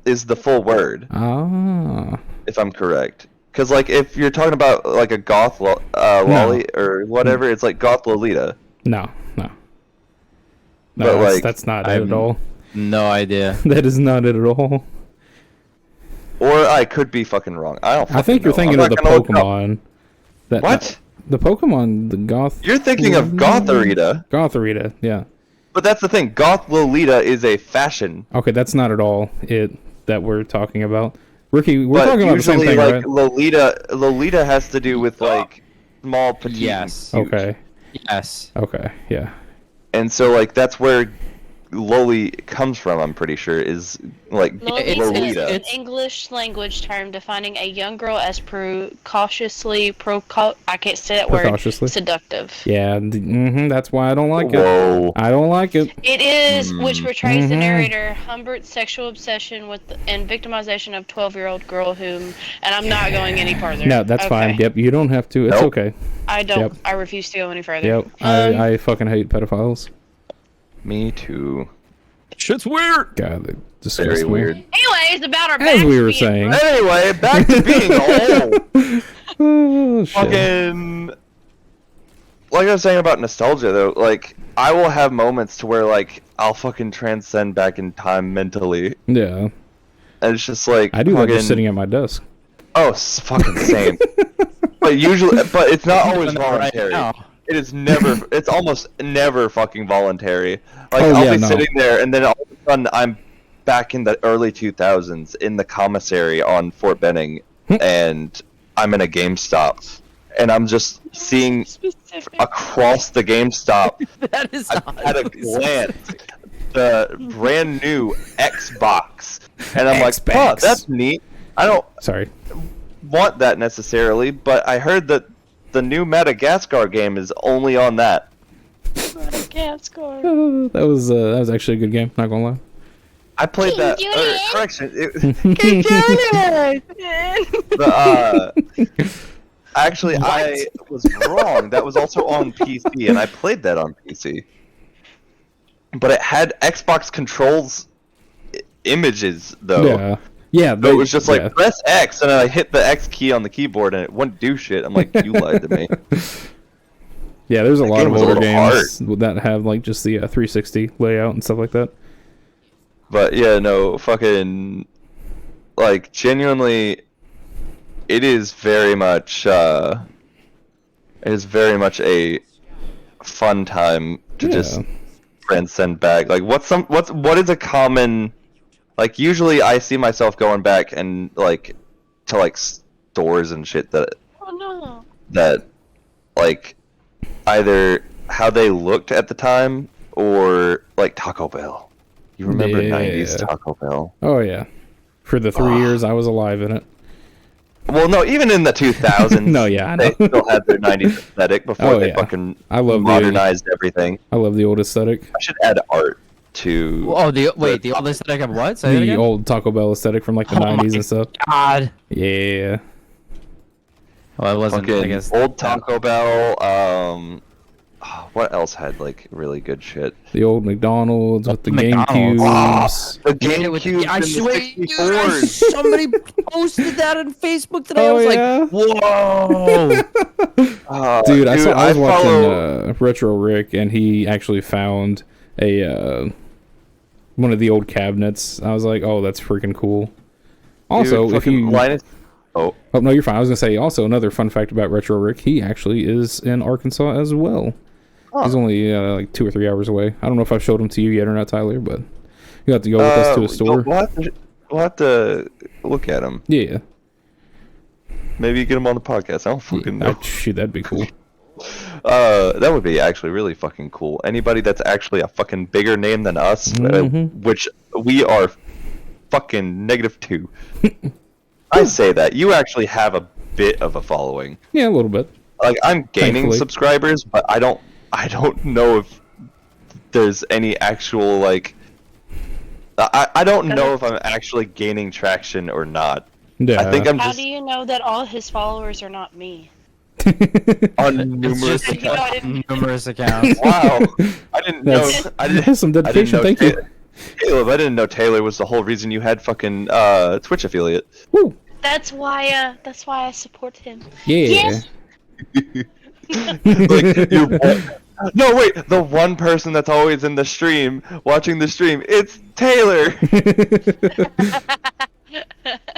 is the full word, Ah. if I'm correct. Because like if you're talking about like a goth lolly or whatever, it's like goth Lolita. No. No. No, But, like, that's not it at all. No idea. That is not it at all. Or I could be fucking wrong. I don't. I think you're fucking thinking know. of the I'm not gonna look it up. Pokemon. That, What? The Pokemon, the Goth. You're thinking of Gotharita. Gotharita, yeah. But that's the thing. Goth Lolita is a fashion. Okay, that's not at all it that we're talking about. Ricky, we're But talking about the same usually, thing, like right? Lolita has to do with like small, petite. Yes. and cute. Okay. Yes. Okay. Yeah. And so like that's where loli comes from. I'm pretty sure is like Lolita is Lolita. an English language term defining a young girl as cautiously I can't say that word. Precautiously. Seductive. Yeah. That's why I don't like it. Whoa. I don't like it. It is, which portrays the Mhm. narrator Humbert's sexual obsession with and victimization of 12-year-old girl whom, and I'm not going any further. No, that's fine. Okay. Yep. You don't have to. It's Nope. okay. I don't. Yep. I refuse to go any further. Yep. I fucking hate pedophiles. Me too. Shit's weird. God, they disgust Very me. weird. Anyways, about our As backs we were being saying. broken. Anyway, back to being old. Oh, shit. Fucking. Like I was saying about nostalgia though, like I will have moments to where like I'll fucking transcend back in time mentally. Yeah. and it's just like I do like just sitting at my desk. Oh, fucking same. But it's not always voluntary. It is never. It's almost never fucking voluntary. Like I'll be sitting there, and then all of a sudden I'm back in the early 2000s in the commissary on Fort Benning, and I'm in a GameStop, and I'm just seeing across the GameStop That is at a glance the brand new Xbox, and I'm like, oh, that's neat. I don't want that necessarily, but I heard that the new Madagascar game is only on that. Madagascar. That was actually a good game. Not gonna lie. I played that. Correction. Actually, I was wrong. That was also on PC, and I played that on PC. But it had Xbox controls images, though. Yeah. So it was just like, press X, and I hit the X key on the keyboard, and it wouldn't do shit. I'm like, you lied to me. Yeah, there's a lot of older games that have like just the 360 layout and stuff like that. But yeah, no, fucking, like, genuinely, it is very much a fun time to just transcend back. Like, what is a common, like, usually I see myself going back and like to like stores and shit that like either how they looked at the time or like Taco Bell. You remember 90s Taco Bell? Oh yeah, for the 3 years I was alive in it. Well, no, even in the 2000s. No, yeah, I know. They still had their 90s aesthetic before they fucking modernized everything. I love the old aesthetic. I should add art to. Oh, the old aesthetic of what? Say the old Taco Bell aesthetic from like the 90s and stuff. God. Yeah. Well, it wasn't. Fucking I guess old Taco Bell. What else had like really good shit? The old McDonald's with the McDonald's. GameCubes. The GameCube. I swear, dude, somebody posted that on Facebook today. I was like, whoa. Dude, I was watching Retro Rick, and he actually found a one of the old cabinets. I was like, oh, that's freaking cool. Also, dude, if you Oh no, you're fine. I was gonna say also another fun fact about Retro Rick. He actually is in Arkansas as well. He's only like 2 or 3 hours away. I don't know if I've showed him to you yet or not, Tyler, but you have to go with us to a store. We'll have to look at him. Yeah. Maybe get him on the podcast. I don't fucking know. Shoot, that'd be cool. That would be actually really fucking cool. Anybody that's actually a fucking bigger name than us, which we are fucking -2. I say that. You actually have a bit of a following. Yeah, a little bit. Like, I'm gaining subscribers, but I don't know if there's any actual, like... I don't know if I'm actually gaining traction or not. Yeah. I think I'm just... How do you know that all his followers are not me? On numerous accounts. Wow. I didn't know... That's some dedication, thank you. Caleb, I didn't know Taylor was the whole reason you had fucking Twitch affiliate. Woo. That's why I support him. Yeah. Like, no, wait, the one person that's always in the stream, watching the stream, it's Taylor.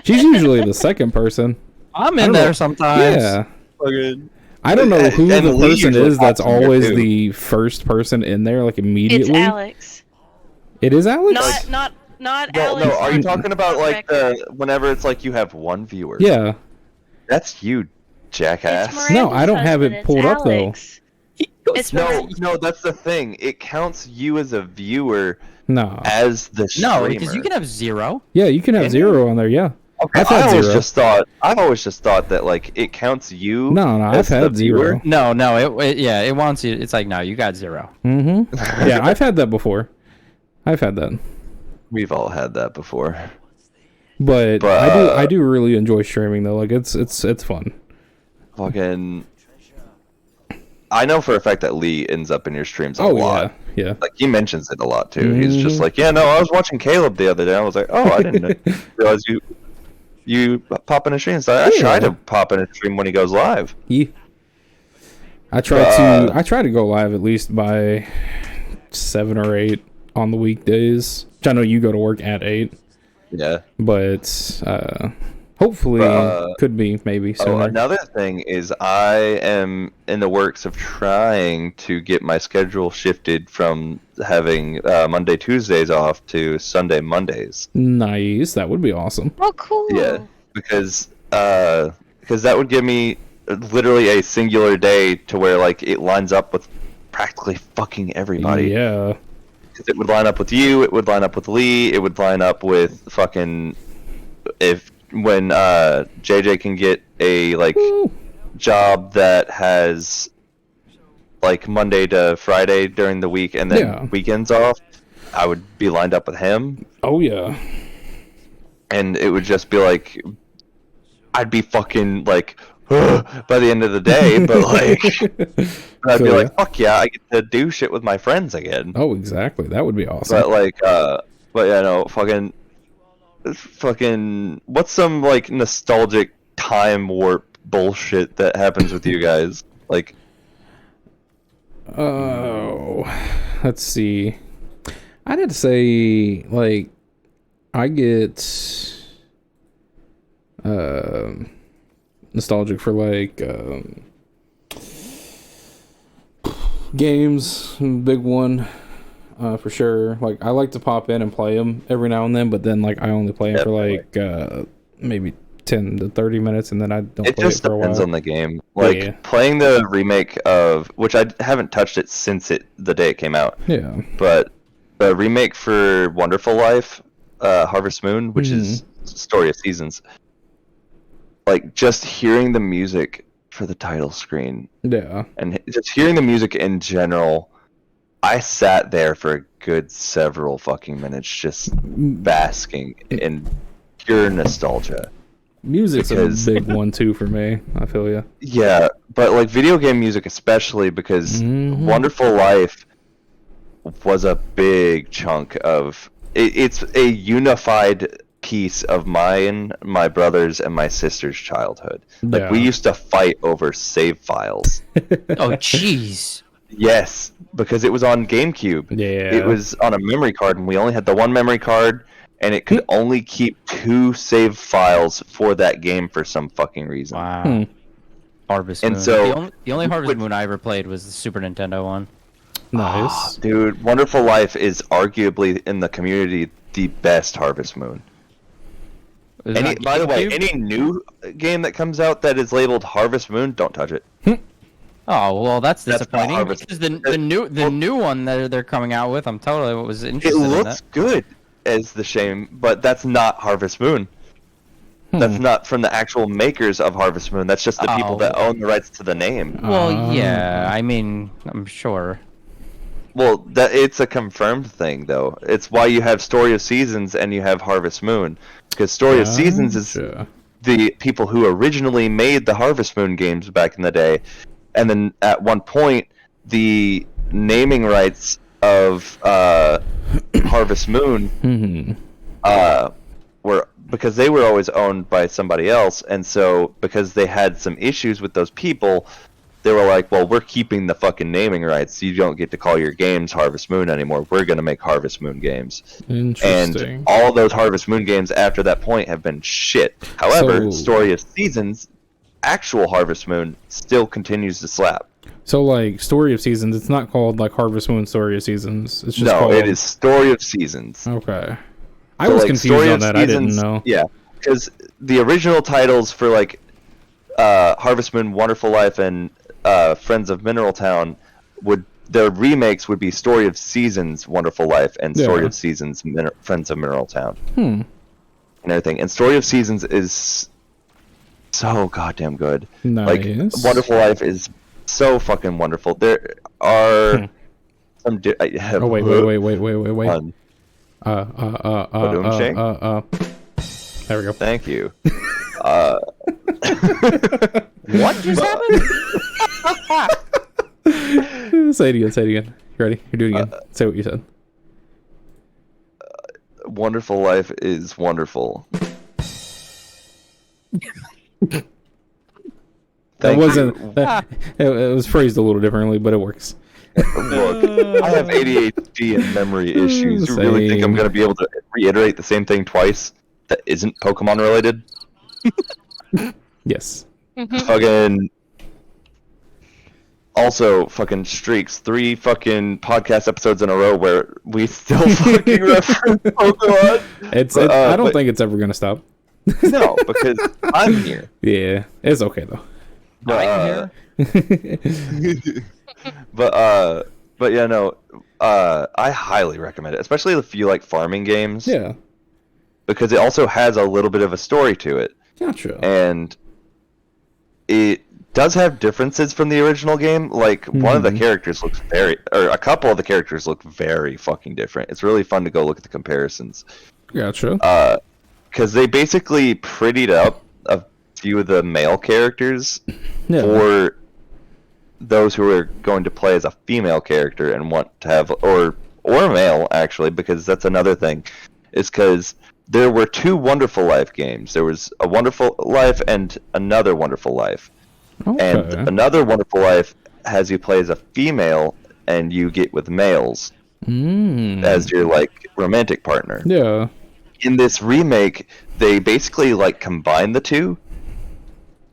She's usually the second person. I'm in there sometimes. Yeah. Okay. I don't know who the person is that's always too. the first person in there, like immediately. It's Alex. It is Alex? Not Well, Alex. no, are you talking about like whenever it's like you have one viewer? Yeah. That's you, jackass. No, I don't have it pulled up though. It's No, that's the thing. It counts you as a viewer. No. As the streamer. No, because you can have 0. Yeah, you can have 0 on there. Yeah. Okay, I've always just thought that like it counts you. No, I've had 0. No, it wants you. It's like no, you got 0. Mm-hmm. Yeah, I've had that before. I've had that. We've all had that before. But I do really enjoy streaming though. Like it's fun. Fucking. I know for a fact that Lee ends up in your streams a lot. Yeah. Like he mentions it a lot too. He's just like, yeah, no, I was watching Caleb the other day. I was like, oh, I didn't realize you pop in a stream. So I try to pop in a stream when he goes live. Yeah. I try to go live at least by 7 or 8 on the weekdays. Which I know you go to work at 8. Yeah. But hopefully, could be maybe sooner. Another thing is I am in the works of trying to get my schedule shifted from having Monday, Tuesdays off to Sunday, Mondays. Nice. That would be awesome. Oh, cool. Yeah, because that would give me literally a singular day to where like it lines up with practically fucking everybody. Yeah. Because it would line up with you, it would line up with Lee, it would line up with fucking when JJ can get a like job that has like Monday to Friday during the week and then weekends off, I would be lined up with him. Oh yeah. And it would just be like I'd be fucking like by the end of the day, but like I'd be like, fuck yeah, I get to do shit with my friends again. Oh, exactly. That would be awesome. But like but yeah, no, fucking what's some like nostalgic time warp bullshit that happens with you guys? Like let's see. I'd have to say like I get nostalgic for like games, big one. For sure. Like I like to pop in and play them every now and then, but then like I only play them for like maybe 10 to 30 minutes, and then I don't play it for a while. It just depends on the game. Like playing the remake of, which I haven't touched it since the day it came out. Yeah. But the remake for Wonderful Life, Harvest Moon, which is Story of Seasons. Like just hearing the music for the title screen. Yeah. And just hearing the music in general. I sat there for a good several fucking minutes just basking in pure nostalgia. Music's a big one too for me. I feel you. Yeah, but like video game music especially because Wonderful Life was a big chunk of it's a unified piece of mine, my brother's, and my sister's childhood. Like we used to fight over save files. Oh jeez. Yes, because it was on GameCube. Yeah. It was on a memory card, and we only had the one memory card, and it could only keep 2 save files for that game for some fucking reason. Wow. Harvest Moon. And so the only Harvest Moon I ever played was the Super Nintendo one. Nice. Dude, Wonderful Life is arguably in the community the best Harvest Moon. By the way, any new game that comes out that is labeled Harvest Moon, don't touch it. Oh well, that's disappointing. Because the new one that they're coming out with, I'm totally was interested in that. It looks good as the shame, but that's not Harvest Moon. That's not from the actual makers of Harvest Moon. That's just the people that own the rights to the name. Well, yeah, I mean, I'm sure. Well, it's a confirmed thing, though. It's why you have Story of Seasons and you have Harvest Moon, because Story of Seasons is the people who originally made the Harvest Moon games back in the day. And then at one point, the naming rights of Harvest Moon were because they were always owned by somebody else, and so because they had some issues with those people, they were like, "Well, we're keeping the fucking naming rights. So you don't get to call your games Harvest Moon anymore. We're gonna make Harvest Moon games." Interesting. And all those Harvest Moon games after that point have been shit. However, Story of Seasons. Actual Harvest Moon still continues to slap. So, like, Story of Seasons, it's not called, like, Harvest Moon Story of Seasons. It's just called... it is Story of Seasons. Okay. I was confused on that. I didn't know. Yeah, because the original titles for, like, Harvest Moon, Wonderful Life, and Friends of Mineral Town, their remakes would be Story of Seasons, Wonderful Life, and Story of Seasons, Friends of Mineral Town. And everything. And Story of Seasons is... so goddamn good. Nice. Like Wonderful Life is so fucking wonderful. There are some. Oh wait. There we go. Thank you. What just happened? Say it again. You ready? You're doing it again. Say what you said. Wonderful Life is wonderful. That wasn't. It was phrased a little differently, but it works. Look, I have ADHD and memory issues. You really think I'm going to be able to reiterate the same thing twice? that isn't Pokemon related. Yes. Fucking. Also, fucking streaks 3 fucking podcast episodes in a row where we still fucking reference Pokemon. I don't think it's ever gonna stop. No, because I'm here. Yeah, it's okay though. But, but yeah, no. I highly recommend it, especially if you like farming games. Yeah. Because it also has a little bit of a story to it. Gotcha. And it does have differences from the original game. Like, one of the characters looks a couple of the characters look very fucking different. It's really fun to go look at the comparisons. Gotcha. Because they basically prettied up a few of the male characters for those who are going to play as a female character and want to have, or male, actually, because that's another thing, is because there were 2 Wonderful Life games. There was a Wonderful Life and another Wonderful Life. Okay. And another Wonderful Life has you play as a female and you get with males as your, like, romantic partner. Yeah. In this remake, they basically, like, combine the 2,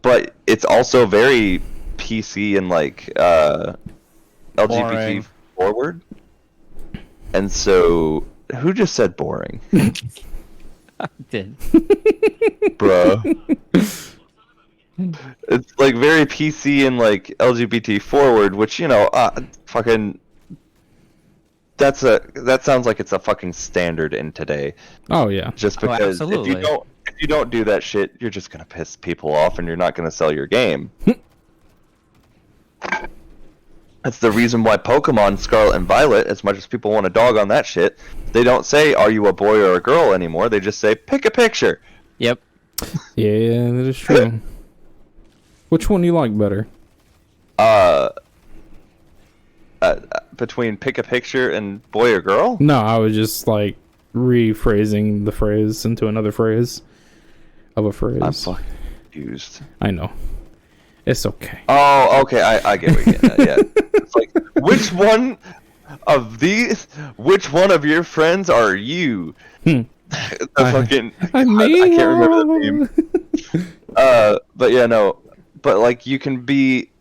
but it's also very PC and, like, LGBT Boring. forward. And so, who just said boring? I did. Bruh. It's, like, very PC and, like, LGBT forward, which, you know, fucking... That sounds like it's a fucking standard in today. Oh yeah. Just because if you don't do that shit, you're just gonna piss people off and you're not gonna sell your game. That's the reason why Pokemon Scarlet and Violet, as much as people want to dog on that shit, they don't say are you a boy or a girl anymore. They just say pick a picture. Yep. Yeah, that is true. Which one do you like better? Between pick a picture and boy or girl? No, I was just like rephrasing the phrase into another phrase of a phrase. I'm fucking confused. I know. It's okay. Oh, okay. I get what you're getting at. Yeah. It's like, which one of your friends are you? I can't remember the name. But yeah, no. But like, you can be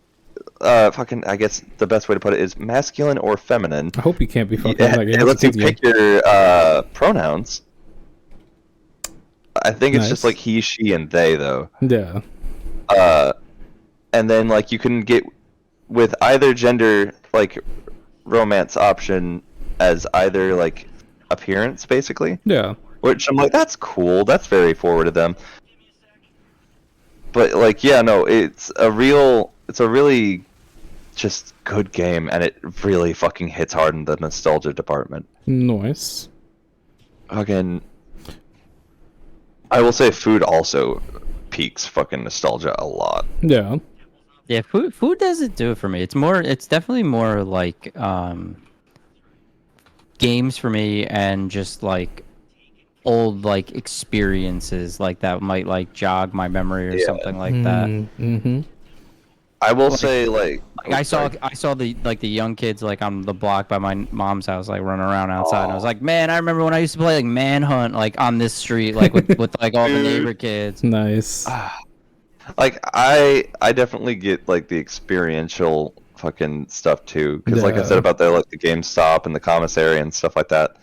I guess the best way to put it is masculine or feminine. I hope you can't be fucking like it lets you pick your pronouns. I think it's just like he, she, and they, though. Yeah. And then like you can get with either gender, like romance option as either like appearance, basically. Yeah. Which I'm like, that's cool. That's very forward of them. But like, yeah, no, it's a really just good game, and it really fucking hits hard in the nostalgia department. Nice. Again, I will say food also peaks fucking nostalgia a lot. Yeah. Yeah, food doesn't do it for me. It's definitely more like games for me, and just like old like experiences like that might like jog my memory or something like that. Mm-hmm. I will say like I saw the like the young kids like on the block by my mom's house like running around outside, and I was like, man, I remember when I used to play like Manhunt like on this street like with like all the neighbor kids. Nice. Like I definitely get like the experiential fucking stuff too, because like I said about the like the GameStop and the commissary and stuff like that.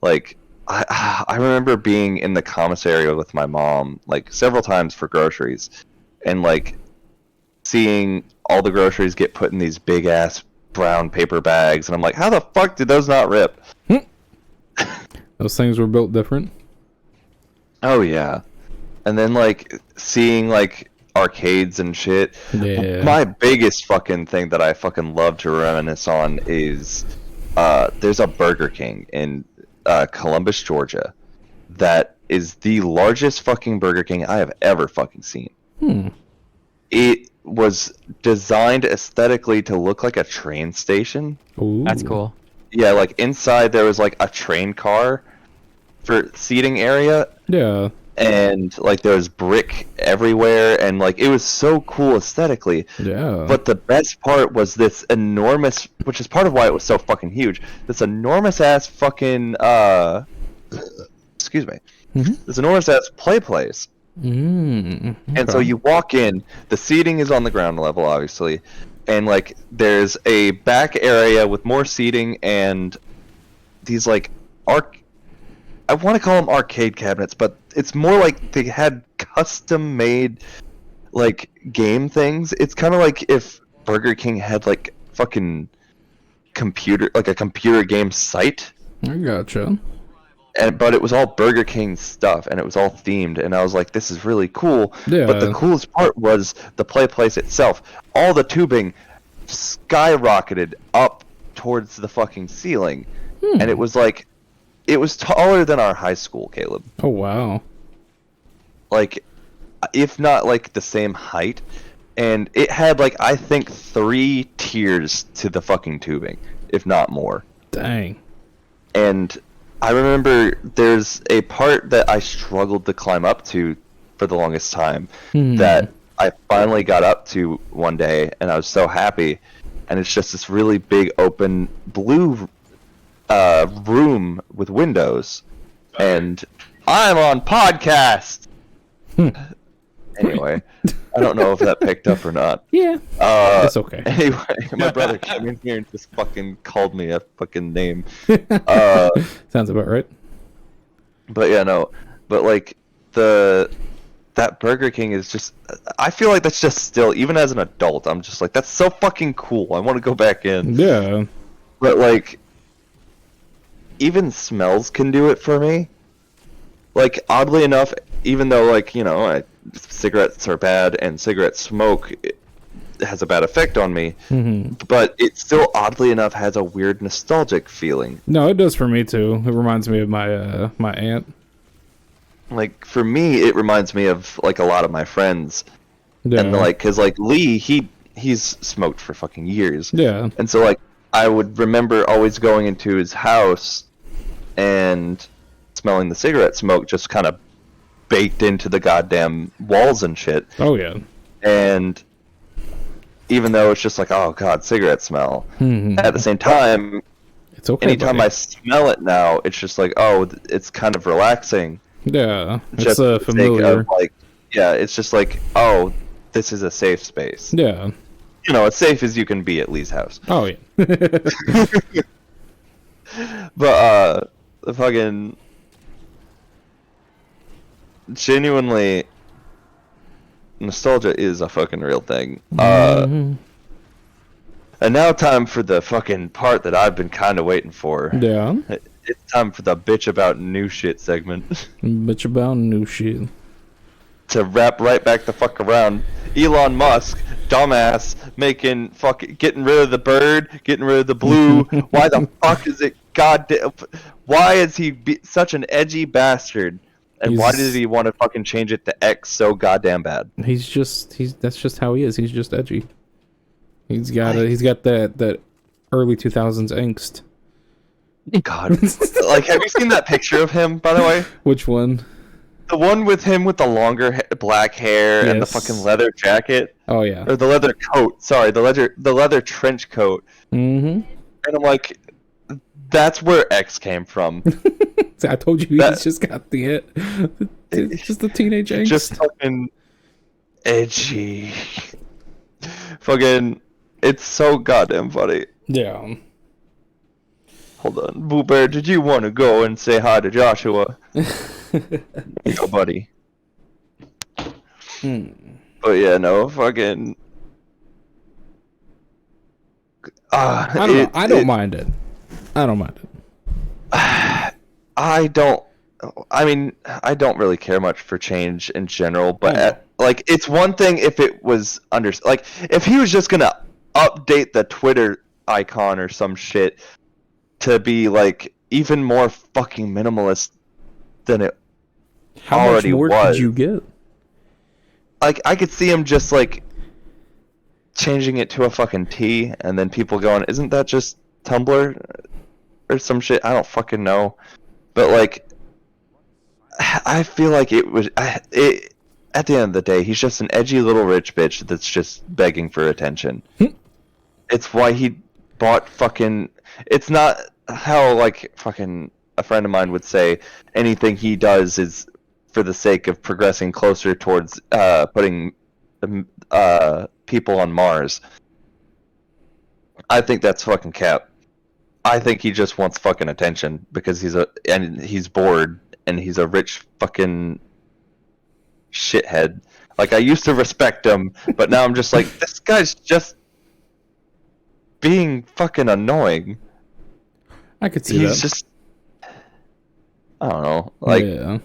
Like I remember being in the commissary with my mom like several times for groceries, and like seeing all the groceries get put in these big ass brown paper bags, and I'm like, how the fuck did those not rip? Those things were built different. Oh yeah. And then like seeing like arcades and shit. Yeah. My biggest fucking thing that I fucking love to reminisce on is there's a Burger King in Columbus, Georgia, that is the largest fucking Burger King I have ever fucking seen. It was designed aesthetically to look like a train station. Ooh. That's cool. Yeah, like inside there was like a train car for seating area. Yeah. And like there was brick everywhere, and like it was so cool aesthetically. Yeah. But the best part was this enormous, which is part of why it was so fucking huge, this enormous ass fucking excuse me, This enormous ass play place. Okay. And so you walk in, the seating is on the ground level, obviously, and like there's a back area with more seating and these like I want to call them arcade cabinets, but it's more like they had custom made like game things. It's kind of like if Burger King had like fucking a computer game site. I gotcha. But it was all Burger King stuff, and it was all themed, and I was like, this is really cool. Yeah. But the coolest part was the play place itself. All the tubing skyrocketed up towards the fucking ceiling, and it was like, it was taller than our high school, Caleb. Oh, wow. Like, if not like the same height, and it had like, I think 3 tiers to the fucking tubing, if not more. Dang. And I remember there's a part that I struggled to climb up to for the longest time that I finally got up to one day, and I was so happy. And it's just this really big open blue room with windows, and I'm on podcast. Anyway, I don't know if that picked up or not. Yeah. It's okay. Anyway, my brother came in here and just fucking called me a fucking name. Sounds about right. But yeah, no. But like that Burger King is just, I feel like that's just still, even as an adult, I'm just like, that's so fucking cool. I want to go back in. Yeah. But like, even smells can do it for me. Like, oddly enough, even though like, you know, cigarettes are bad and cigarette smoke has a bad effect on me, but it still oddly enough has a weird nostalgic feeling. No, it does for me too. It reminds me of my my aunt. Like, for me, it reminds me of like a lot of my friends. Yeah. And like, cause like Lee, he's smoked for fucking years. Yeah. And so like, I would remember always going into his house and smelling the cigarette smoke just kind of baked into the goddamn walls and shit. Oh yeah. And even though it's just like, oh god, cigarette smell. At the same time, it's okay. Anytime I smell it now, it's just like, oh, it's kind of relaxing. Yeah, Just it's familiar. of, like, yeah, it's just like, oh, this is a safe space. Yeah. You know, as safe as you can be at Lee's house. Oh yeah. But the fucking genuinely, nostalgia is a fucking real thing. And now time for the fucking part that I've been kind of waiting for. Yeah. It's time for the bitch about new shit segment. Bitch about new shit. To wrap right back the fuck around, Elon Musk, dumbass, getting rid of the bird, getting rid of the blue. Why the fuck is it goddamn? Why is he such an edgy bastard? And why did he want to fucking change it to X so goddamn bad? That's just how he is. He's just edgy. He's got that early 2000s angst. God, like, have you seen that picture of him, by the way? Which one? The one with him with the longer black hair and the Yes. fucking leather jacket. Oh yeah. Or the leather coat. Sorry, the leather trench coat. And I'm like, that's where X came from. I told you he's just got it's just the teenage angst. Just fucking edgy. Fucking, it's so goddamn funny. Yeah. Hold on, Boo Bear, did you want to go and say hi to Joshua? Yo, buddy. But yeah, no, fucking. I don't mind it. I don't mind it. I don't really care much for change in general, but like, it's one thing if it was like, if he was just gonna update the Twitter icon or some shit to be like even more fucking minimalist than it already was. How much more could you get? Like, I could see him just like changing it to a fucking T, and then people going, "Isn't that just Tumblr or some shit?" I don't fucking know, but like, I feel like it was. At the end of the day, he's just an edgy little rich bitch that's just begging for attention. It's why he bought fucking. It's not how like fucking a friend of mine would say anything he does is for the sake of progressing closer towards putting people on Mars. I think that's fucking cap. I think he just wants fucking attention because he's bored and he's a rich fucking shithead. Like, I used to respect him, but now I'm just like, this guy's just being fucking annoying. I could see that. He's just, I don't know, like, yeah.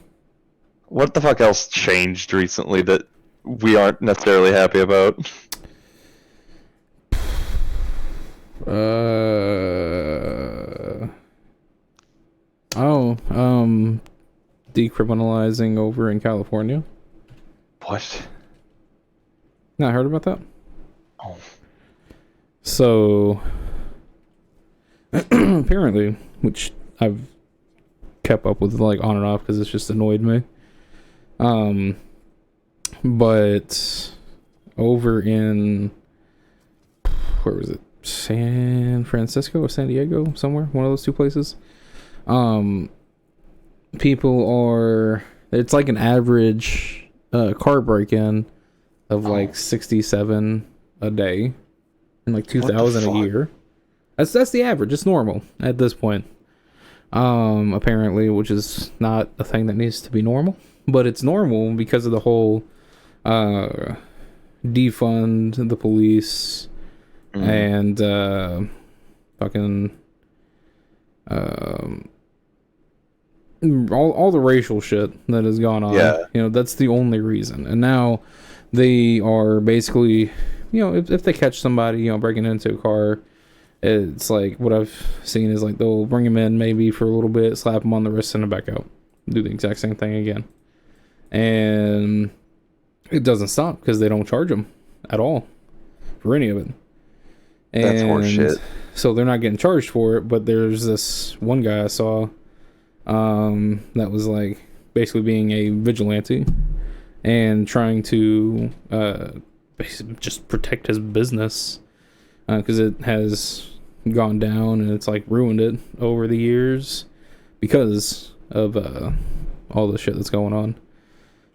What the fuck else changed recently that we aren't necessarily happy about? Decriminalizing over in California. What? Not heard about that? Oh. So, apparently, which I've kept up with like on and off because it's just annoyed me. But over in, where was it? San Francisco or San Diego? Somewhere. One of those two places. People are, it's like an average car break-in of like 67 a day and like 2,000 a year. That's the average. It's normal at this point. Apparently, which is not a thing that needs to be normal, but it's normal because of the whole defund the police and fucking all the racial shit that has gone on. Yeah. You know, that's the only reason. And now they are basically, you know, if they catch somebody, you know, breaking into a car, it's like what I've seen is like they'll bring him in maybe for a little bit, slap him on the wrist, send him back out, do the exact same thing again, and it doesn't stop because they don't charge them at all for any of it. And that's horseshit. So they're not getting charged for it. But there's this one guy I saw that was like basically being a vigilante and trying to basically just protect his business. Because it has gone down and it's like ruined it over the years because of all the shit that's going on.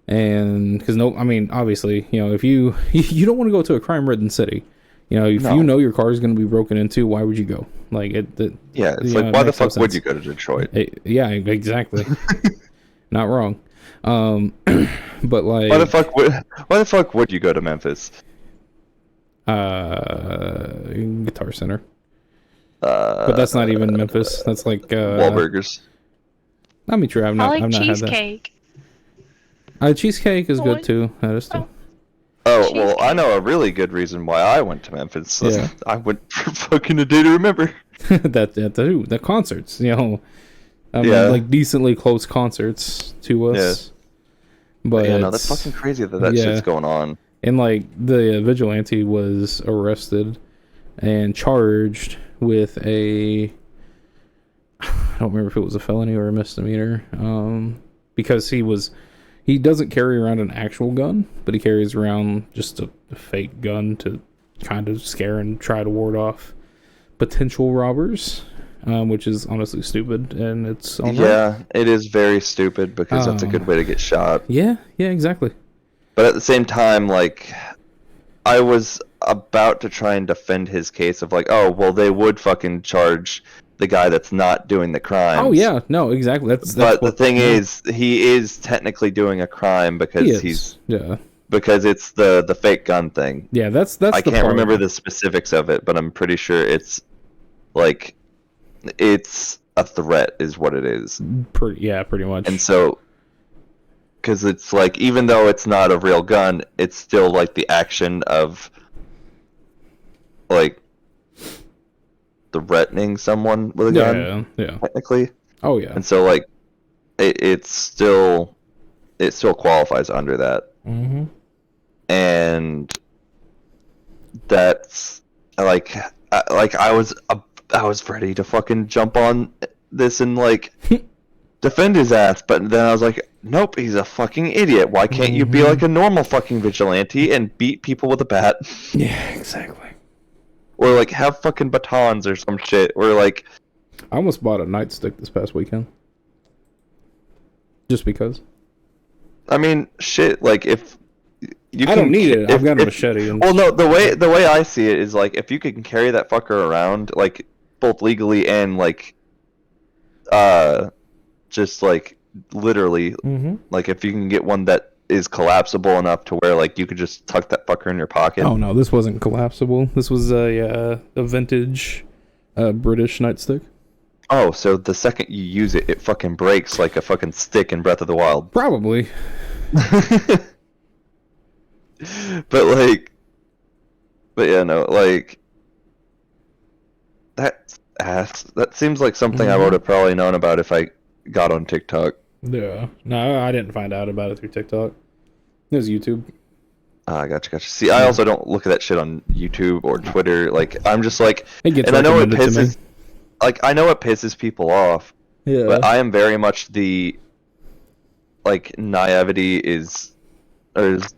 And because obviously, you know, if you don't want to go to a crime-ridden city, you know, if you know your car is going to be broken into, why would you go? Like yeah, it's like, why the fuck would you go to Detroit? Yeah, exactly. Not wrong. But like, why the fuck would you go to Memphis? Guitar Center. But that's not even Memphis. That's like Wahlburgers. Not me true. I've not had that. Cheesecake. Cheesecake is good too. That is too. Oh, well, I know a really good reason why I went to Memphis. Yeah. I went for fucking a day to remember. the concerts, you know, like decently close concerts to us. Yeah. But yeah, no, that's fucking crazy that shit's going on. And like the vigilante was arrested and charged with I don't remember if it was a felony or a misdemeanor, because he doesn't carry around an actual gun, but he carries around just a fake gun to kind of scare and try to ward off potential robbers, which is honestly stupid, and it's it is very stupid because that's a good way to get shot. Yeah, exactly. But at the same time, like, I was about to try and defend his case of like, oh, well, they would fucking charge the guy that's not doing the crime. Oh yeah, no, exactly. That's but the thing is, he is technically doing a crime because because it's the fake gun thing. Yeah, that's. I can't remember the specifics of it, but I'm pretty sure it's like it's a threat, is what it is. Pretty much. And so, because it's like, even though it's not a real gun, it's still like the action of like threatening someone with a gun. Yeah. Technically. Oh yeah. And so like, it still qualifies under that. Mm-hmm. And that's like I was ready to fucking jump on this and like defend his ass, but then I was like, nope, he's a fucking idiot. Why can't you be like a normal fucking vigilante and beat people with a bat? Yeah, exactly. Or like have fucking batons or some shit. Or like, I almost bought a nightstick this past weekend. Just because. I mean, shit. Like if you I don't need it. I've got a machete. And... Well, no. The way I see it is like if you can carry that fucker around, like both legally and like, just like literally, like if you can get one that is collapsible enough to where like you could just tuck that fucker in your pocket. Oh no, this wasn't collapsible. This was a vintage British nightstick. Oh, so the second you use it, it fucking breaks like a fucking stick in Breath of the Wild. Probably. But yeah, no, like that seems like something I would have probably known about if I got on TikTok. Yeah, no, I didn't find out about it through TikTok. It was YouTube. Gotcha. See, I also don't look at that shit on YouTube or Twitter. Like, I'm just like, and I know it pisses, like, I know it pisses people off. Yeah. But I am very much the, like, naivety is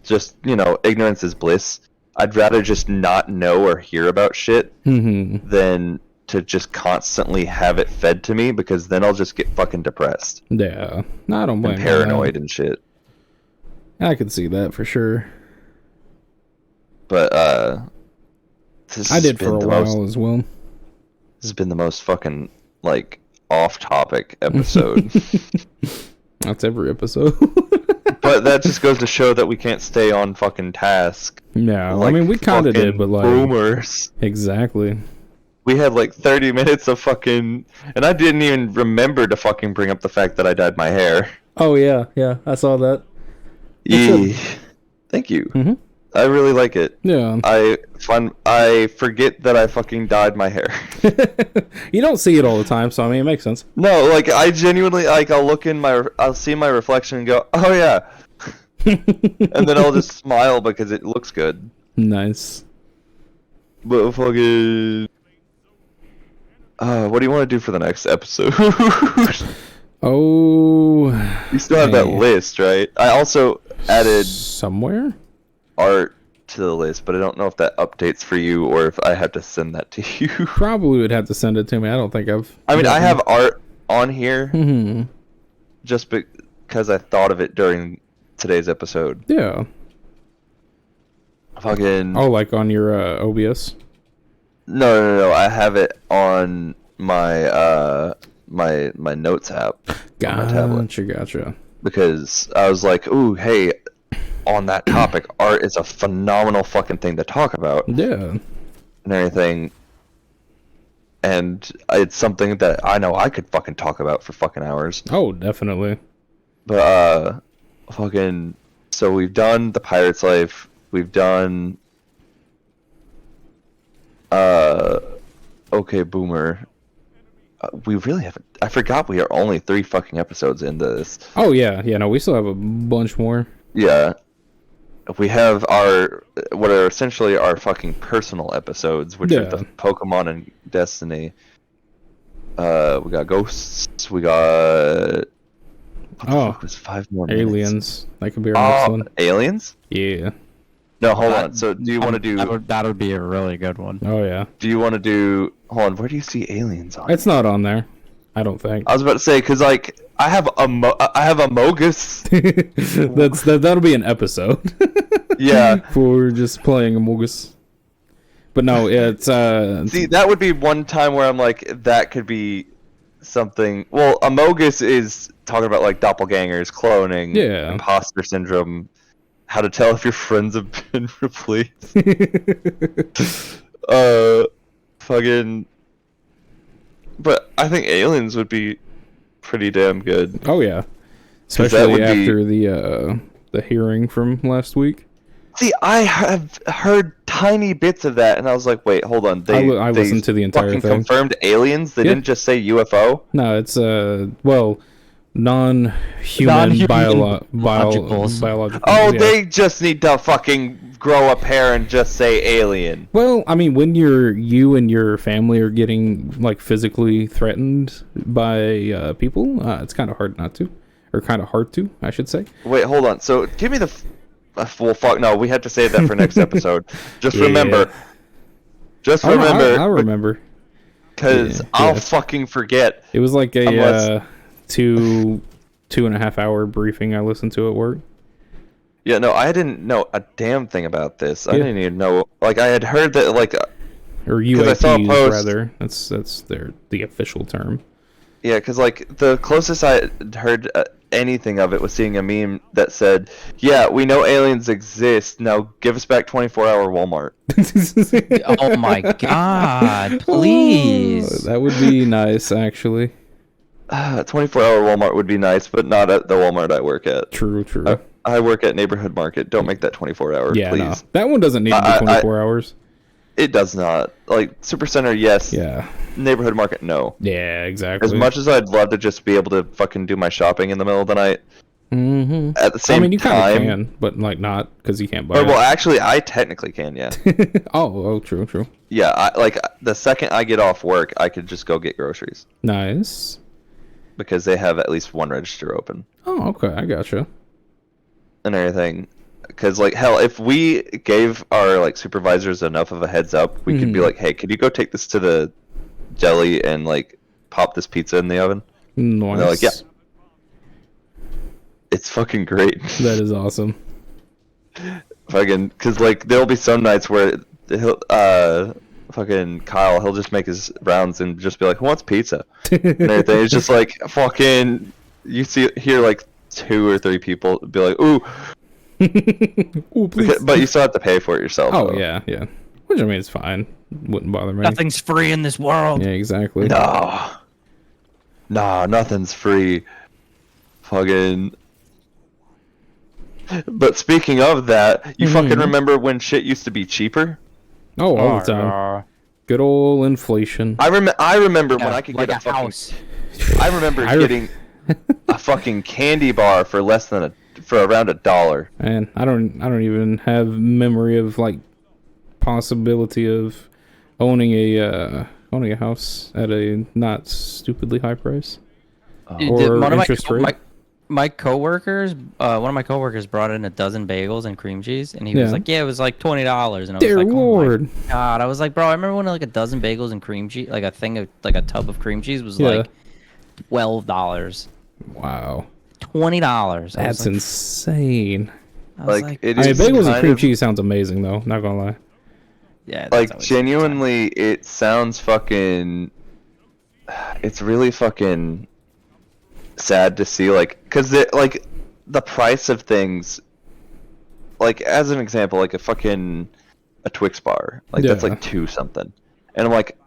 just, ignorance is bliss. I'd rather just not know or hear about shit than to just constantly have it fed to me, because then I'll just get fucking depressed. Yeah. No, I don't blame and paranoid and shit. I could see that for sure. But, I did for a while as well. This has been the most fucking, like, off-topic episode. That's every episode. But that just goes to show that we can't stay on fucking task. No, like, I mean, we kind of did, but like... boomers. Exactly. We had like 30 minutes of fucking... And I didn't even remember to fucking bring up the fact that I dyed my hair. Oh, yeah, I saw that. Thank you. I really like it. Yeah. I forget that I fucking dyed my hair. You don't see it all the time, so I mean, it makes sense. No, like, I genuinely, like, I'll see my reflection and go, oh yeah. And then I'll just smile because it looks good. Nice. But fucking... what do you want to do for the next episode? You still have that list, right? I also added... Somewhere? Art to the list, but I don't know if that updates for you or if I have to send that to you. Probably would have to send it to me. I don't think I've... I mean, I have art on here just because I thought of it during today's episode. Yeah. Fucking... Oh, like on your OBS? No. I have it on my my notes app. Gotcha. Because I was like, ooh, hey, on that topic, art is a phenomenal fucking thing to talk about. Yeah. And everything. And it's something that I know I could fucking talk about for fucking hours. Oh, definitely. But, fucking... So we've done The Pirate's Life. We've done... Okay, Boomer. We really haven't... I forgot we are only 3 fucking episodes into this. Oh, yeah. Yeah, no, we still have a bunch more. Yeah. We have what are essentially our fucking personal episodes, which are the Pokemon and Destiny. We got Ghosts. We got... There's 5 more minutes. Aliens. That could be our next one. Aliens? Yeah. No, hold on. So, do you want to do... That would be a really good one. Oh, yeah. Do you want to do... Hold on, where do you see Aliens on? It's not on there. I don't think. I was about to say, because, like, I have Amogus. That'll be an episode. Yeah. For just playing Amogus. But no, it's... See, that would be one time where I'm like, that could be something... Well, Amogus is talking about, like, doppelgangers, cloning, imposter syndrome, how to tell if your friends have been replaced. Fucking... But I think Aliens would be pretty damn good. Oh yeah, especially after the hearing from last week. See, I have heard tiny bits of that, and I was like, "Wait, hold on." I listened to the entire thing. Confirmed aliens. They didn't just say UFO. No, it's non-human biological. Oh, they just need to fucking grow a pair and just say alien. Well, I mean, when you and your family are getting like physically threatened by people, it's kind of hard not to, or kind of hard to, I should say. Wait, hold on. So give me the. Well, fuck no. We have to save that for next episode. Just remember. Just remember. I'll remember. Because I'll fucking forget. It was like a two 2.5 hour briefing I listened to at work. Yeah, no, I didn't know a damn thing about this. I didn't even know. Like, I had heard that, like, or I saw a UAPs post, rather. That's the official term. Yeah, because like the closest I heard anything of it was seeing a meme that said, "Yeah, we know aliens exist. Now give us back 24-hour Walmart." Oh my god! Please. Oh, that would be nice, actually. 24-hour Walmart would be nice, but not at the Walmart I work at. True. I work at Neighborhood Market. Don't make that 24-hour, Yeah, please. no. That one doesn't need to be 24 hours. It does not. Like, Supercenter, yes. Yeah. Neighborhood Market, no. Yeah, exactly. As much as I'd love to just be able to fucking do my shopping in the middle of the night, at the same time... I mean, you kind of can, but, like, not, because you can't buy it. Well, actually, I technically can, yeah. Oh, true. Yeah, like, the second I get off work, I could just go get groceries. Nice. Because they have at least one register open. Oh, okay, I gotcha. And everything. Because, like, hell, if we gave our, like, supervisors enough of a heads up, we could be like, hey, could you go take this to the deli and, like, pop this pizza in the oven? Nice. And they're like, yeah. It's fucking great. That is awesome. Fucking, because, like, there'll be some nights where he'll, fucking Kyle, he'll just make his rounds and just be like, who wants pizza? And everything. It's just like, fucking, you hear, like, 2 or 3 people be like, ooh. Ooh, please. But you still have to pay for it yourself. Oh, though. yeah. Which, I mean, it's fine. Wouldn't bother me. Nothing's free in this world. Yeah, exactly. No, nothing's free. Fucking. But speaking of that, you fucking remember when shit used to be cheaper? Oh, all the time. Good old inflation. I remember when I could like get a fucking house. I remember getting a fucking candy bar for less than around $1. Man, I don't even have memory of like possibility of owning a house at a not stupidly high price or interest rate. My coworkers, one of my coworkers brought in a dozen bagels and cream cheese, and he was like, "Yeah, it was like $20." And I was Dear like, Lord. "Oh my god!" I was like, "Bro, I remember when like a dozen bagels and cream cheese, like a thing of like a tub of cream cheese, was like $12." Wow. $20. That's insane. Like, it I mean, is bagels and cream cheese sounds amazing, though. Not gonna lie. Yeah. Like, genuinely, it sounds fucking. It's really fucking sad to see, like, because like the price of things, like, as an example, like a Twix bar, like that's like 2 something, and I'm like,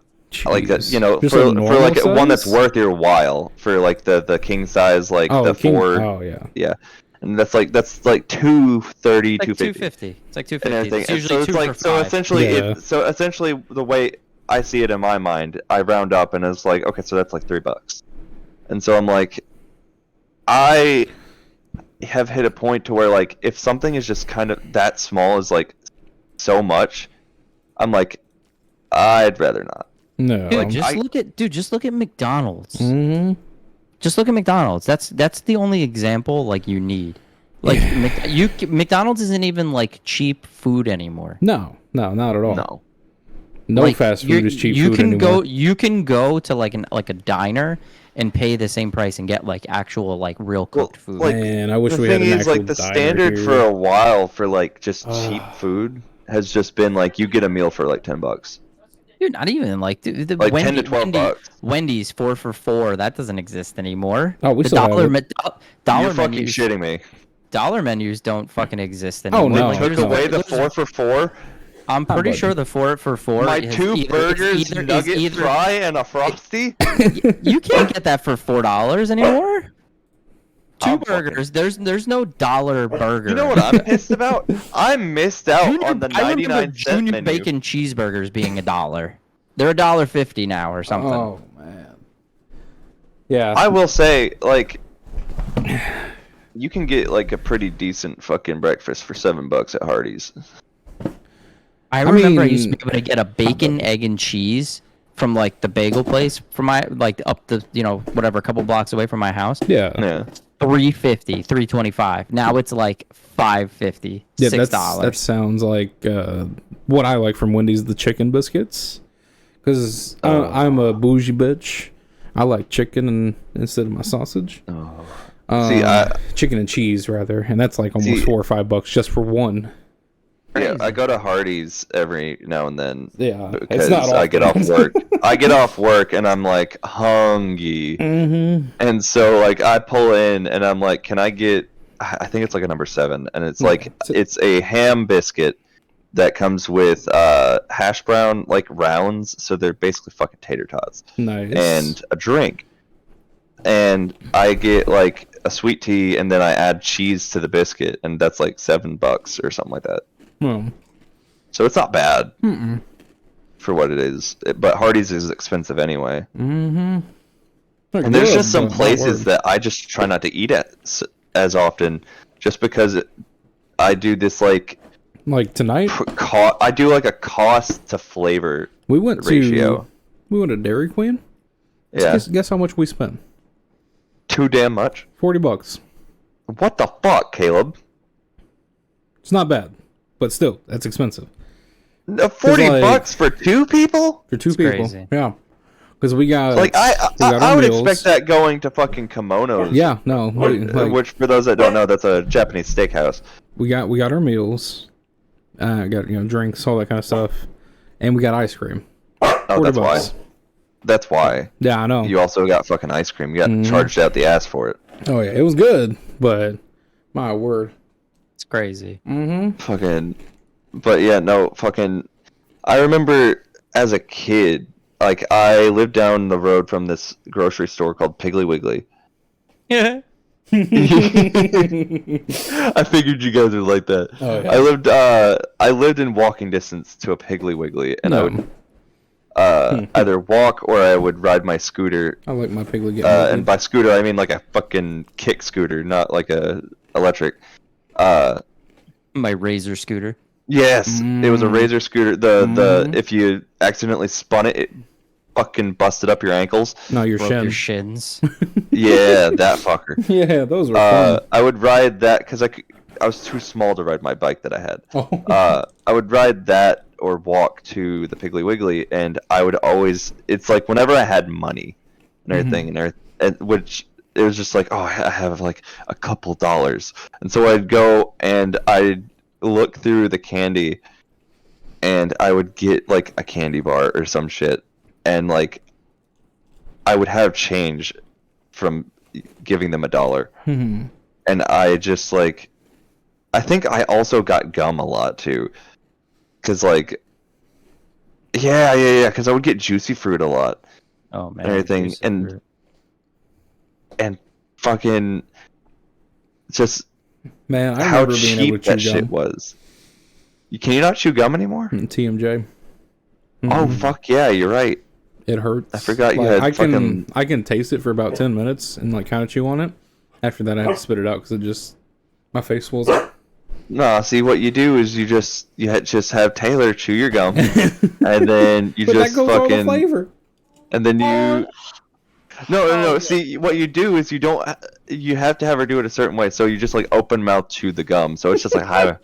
like that, you know, for like size? One that's worth your while, for like the king size, like the 4. Oh yeah. And that's like 230, like 250. It's like 250. It's usually so it's like essentially the way I see it in my mind, I round up and it's like, okay, so that's like $3. And so I'm like, I have hit a point to where, like, if something is just kind of that small is like so much, I'm like, I'd rather not. No. Dude, just look at McDonald's. Mm-hmm. Just look at McDonald's. That's the only example like you need. Like McDonald's isn't even like cheap food anymore. No, not at all. No like, fast food is cheap food anymore. You can go to like a diner and pay the same price and get like actual like real cooked food. Like, man, I wish we had an actual like the diner standard here. for a while for like just cheap food has just been like you get a meal for like $10. Dude, not even like the like $10 to $12. Wendy's 4 for $4. That doesn't exist anymore. Oh, we still have it. You're fucking shitting me. Dollar menus don't fucking exist anymore. Oh no, they took away the 4 for $4. I'm pretty sure the 4 for $4. My 2 burgers, nugget fry, and a frosty. You can't get that for $4 anymore. 2 burgers. There's no dollar burger. You know what I'm pissed about? I missed out on the 99-cent Junior menu. bacon cheeseburgers being $1. They're $1.50 now or something. Oh man. Yeah. I will say, like, you can get like a pretty decent fucking breakfast for $7 at Hardee's. I remember I used to be able to get a bacon, egg, and cheese from like the bagel place from my like up the whatever a couple blocks away from my house. Yeah. $3.50, $3.25. Now it's like $5.50, $6. That sounds like what I like from Wendy's, the chicken biscuits. Because I'm a bougie bitch. I like chicken instead of my sausage. Chicken and cheese rather, and that's like almost $4 or $5 just for one. Yeah, I go to Hardee's every now and then. Yeah, because I get off work. I get off work and I'm like hungry, and so like I pull in and I'm like, can I get? I think it's like a number 7, and it's like it's a ham biscuit that comes with hash brown like rounds, so they're basically fucking tater tots. Nice. And a drink, and I get like a sweet tea, and then I add cheese to the biscuit, and that's like $7 or something like that. So it's not bad for what it is, but Hardee's is expensive anyway. And there's just some places that I just try not to eat at as often, just because I do this like tonight. I do like a cost to flavor ratio. We went to Dairy Queen. Yeah. Guess how much we spent? Too damn much. $40. What the fuck, Caleb? It's not bad. But still, that's expensive. $40 for 2 people? For 2 people, crazy. Yeah. Because we got like I would expect that going to fucking Kimonos. Yeah, no. Which for those that don't know, that's a Japanese steakhouse. We got our meals, got drinks, all that kind of stuff, and we got ice cream. Oh, that's why. That's why. Yeah, I know. You also got fucking ice cream. You got charged out the ass for it. Oh yeah, it was good, but my word. It's crazy. Fucking, but yeah, no, fucking. I remember as a kid, like I lived down the road from this grocery store called Piggly Wiggly. Yeah. I figured you guys would like that. Oh, yeah. I lived in walking distance to a Piggly Wiggly, and I would either walk or I would ride my scooter. I like my Piggly getting and by scooter I mean like a fucking kick scooter, not like a electric. My Razor scooter. Yes, it was a Razor scooter. The if you accidentally spun it, it fucking busted up your ankles. No, your Broke shins. your shins. Yeah, that fucker. Yeah, those were fun. I would ride that because I was too small to ride my bike that I had. I would ride that or walk to the Piggly Wiggly, and I would always. It's like whenever I had money and everything, and which it was just like, oh, I have like a couple dollars, and so I'd go and I'd look through the candy, and I would get like a candy bar or some shit, and like I would have change from giving them $1, and I just like, I think I also got gum a lot too, because like, yeah, because I would get juicy fruit a lot. Oh man, and everything, and fucking just Man, I how remember being able cheap to that chew shit gum. was. Can you not chew gum anymore? TMJ. Oh fuck yeah, you're right. It hurts. I forgot you Like, had I can taste it for about 10 minutes and like kind of chew on it. After that, I have to spit it out because it just my face swells up. No, see what you do is you just have Taylor chew your gum, and then you But just that goes all the fucking, flavor. and then you. No. See, what you do is you have to have her do it a certain way. So you just like open mouth chew the gum. So it's just like hi.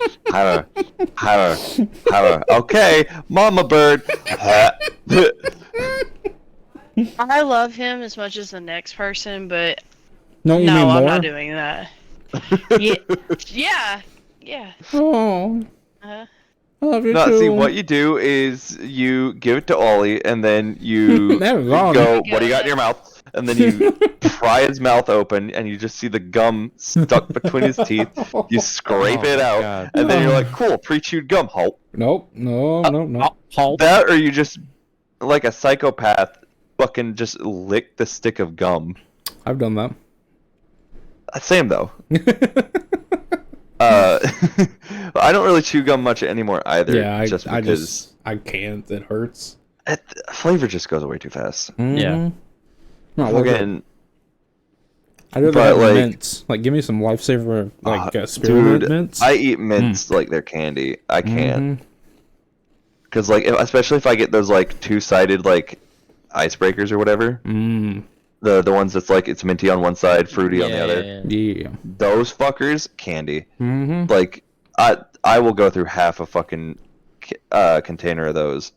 Okay, mama bird. I love him as much as the next person, but No, you no, mean more? I'm not doing that. Yeah. Oh, Uh, I love you No, too. see, what you do is you give it to Ollie, and then you That was on. go, what do you got in your mouth? And then you pry his mouth open, and you just see the gum stuck between his teeth. You scrape it out, God. and then you're like, cool, pre-chewed gum. Halt. Nope. No. Halt. That, or you just, like a psychopath, fucking just lick the stick of gum. I've done that. Same, though. I don't really chew gum much anymore either. Yeah, I because can't. It hurts. flavor just goes away too fast. Yeah. Not worth it. Fucking, I'd rather but, have like- mints. Like, give me some Lifesaver, like, spearmint dude, mints. I eat mints like they're candy. I can't. Mhm. Because, like, especially if I get those, like, two-sided, like, icebreakers or whatever. Mm. The ones that's, like, it's minty on one side, fruity on the other. Yeah. Those fuckers, candy. Mm-hmm. Like, I will go through half a fucking container of those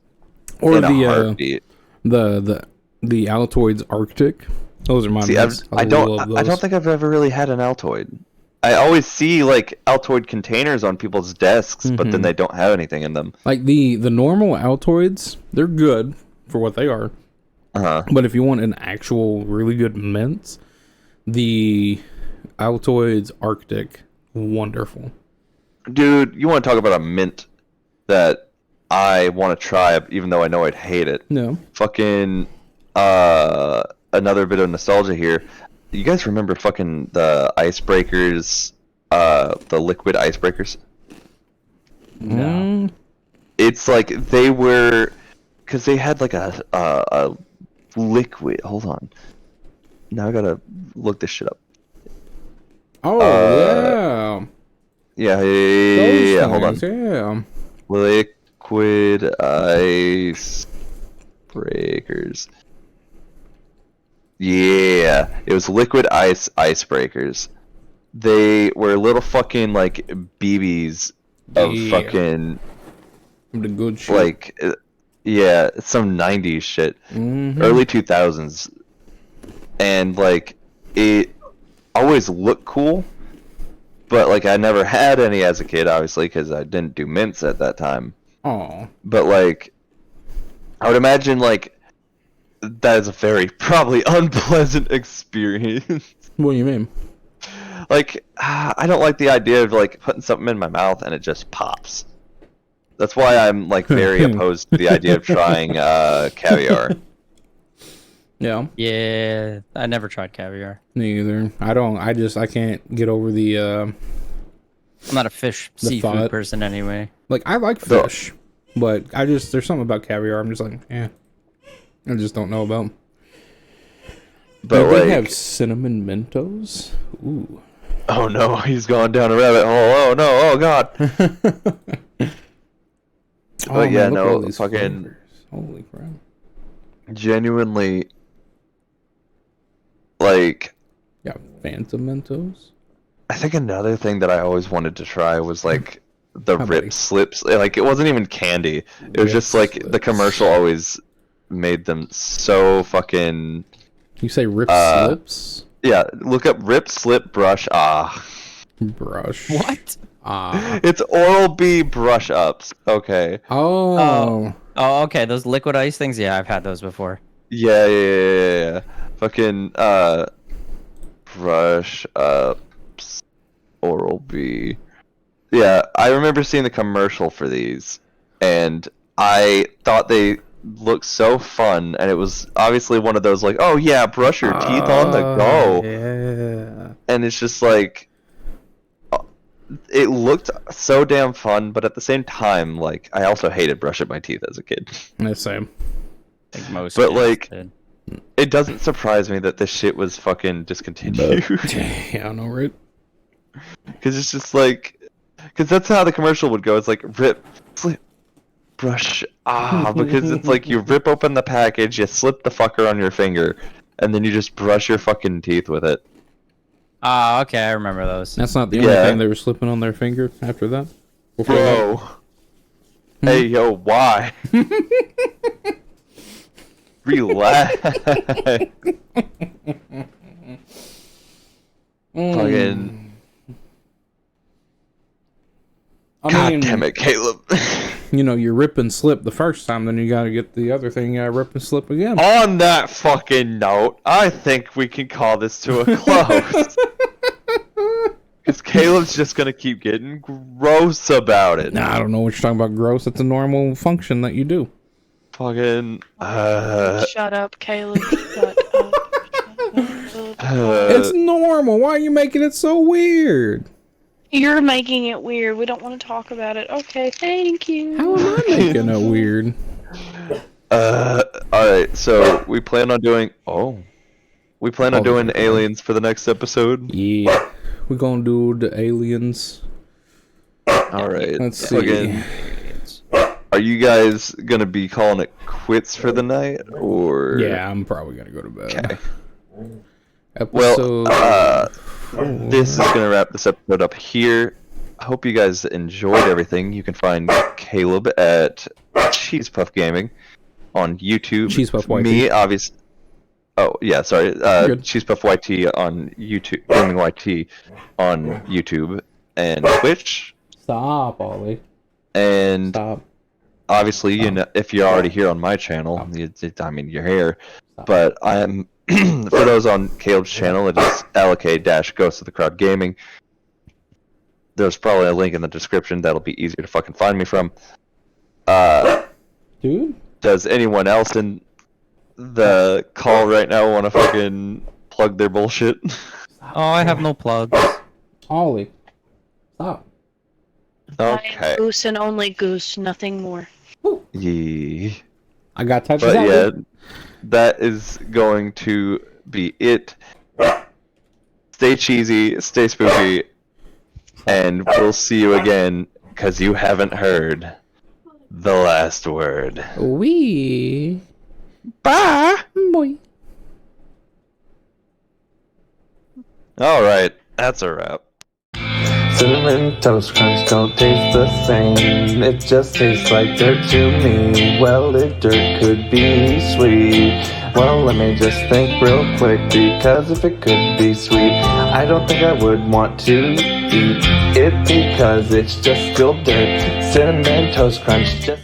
Or in a the heartbeat. the Altoids Arctic. Those are my See, mints. I don't think I've ever really had an Altoid. I always see like Altoid containers on people's desks, but then they don't have anything in them. Like the normal Altoids, they're good for what they are. But if you want an actual really good mint, the Altoids Arctic, wonderful. Dude, you want to talk about a mint that I want to try, even though I know I'd hate it? No. Fucking, another bit of nostalgia here. You guys remember fucking the icebreakers, the liquid icebreakers? No. It's like they were, because they had like a liquid. Hold on. Now I gotta look this shit up. Oh, Yeah, hold on. Yeah. Liquid ice breakers. Yeah, it was liquid icebreakers. They were little fucking like BBs of fucking the good shit. like yeah, some 90s shit. Early 2000s. And like it always looked cool. But like I never had any as a kid, obviously, because I didn't do mints at that time. Oh. But like, I would imagine like that is a very probably unpleasant experience. What do you mean? Like, I don't like the idea of like putting something in my mouth and it just pops. That's why I'm like very opposed to the idea of trying caviar. Yeah. Yeah, I never tried caviar. Me either. I can't get over the I'm not a fish seafood thought. person anyway. like I like fish, but there's something about caviar I'm just like, I just don't know about. But they like, have cinnamon Mentos. Ooh. oh no, he's gone down a rabbit hole. Oh no, oh god. But yeah, look at all no, these fucking flavors. Holy crap. genuinely, like, Yeah, Phantom Mentos. I think another thing that I always wanted to try was like the How Rip many? Slips. Like it wasn't even candy. It was Rip just like the Slips. commercial always made them so fucking. You say Rip Slips? Yeah, look up Rip Slip Brush. Brush. What? It's Oral-B brush ups. Okay. Oh. Oh, okay. Those liquid ice things. Yeah, I've had those before. Yeah. Fucking brush ups. Oral-B. Yeah, I remember seeing the commercial for these, and I thought they looked so fun, and it was obviously one of those like, oh yeah, brush your teeth on the go. Yeah. And it's just like, it looked so damn fun, but at the same time, like, I also hated brushing my teeth as a kid. The same. I think most. But kids like, did. it doesn't surprise me that this shit was fucking discontinued. Yeah, I know, right? Because it's just like, because that's how the commercial would go. It's like, rip, slip, brush, because it's like you rip open the package, you slip the fucker on your finger, and then you just brush your fucking teeth with it. Ah, okay. I remember those. That's not the only thing they were slipping on their finger after that. Before Bro. Hey, yo, why? Relax. Fucking. God damn it, Caleb. You know, you rip and slip the first time, then you gotta get the other thing, you gotta rip and slip again. On that fucking note, I think we can call this to a close. Because Caleb's just gonna keep getting gross about it. Nah, I don't know what you're talking about, gross. It's a normal function that you do. Fucking. Shut up, Caleb. Shut up. It's normal. Why are you making it so weird? You're making it weird. We don't want to talk about it. Okay, thank you. How am I making it weird? Alright, so we plan on doing. We plan on doing aliens for the next episode. Yeah. We're gonna do the aliens. Alright. Let's see. Are you guys gonna be calling it quits for the night, or? Yeah, I'm probably gonna go to bed. Okay. Episode. This is gonna wrap this episode up here. I hope you guys enjoyed everything. You can find Caleb at Cheese Puff Gaming on YouTube. Cheese Puff Wifey. Me, obviously. Oh yeah, sorry. Good. Cheese Puff YT on YouTube, Gaming YT on YouTube and Twitch. Stop, Ollie. And Stop. obviously, you know, if you're already here on my channel, I mean, you're here. But I'm for those on Caleb's channel, it is LK-Ghost of the Crowd Gaming. There's probably a link in the description that'll be easier to fucking find me from. Dude? Does anyone else in the call right now want to fucking plug their bullshit? Oh, I have no plugs. Ollie. Stop. I Okay. am goose and only goose, nothing more. Yeah. I got touches But out. yeah, that is going to be it. Stay cheesy, stay spooky, and we'll see you again, because you haven't heard the last word. Wee. Bye! Boy. Alright, that's a wrap. Cinnamon Toast Crunch don't taste the same. It just tastes like dirt to me. Well, if dirt could be sweet, well, let me just think real quick. Because if it could be sweet, I don't think I would want to eat it, because it's just still dirt. Cinnamon Toast Crunch just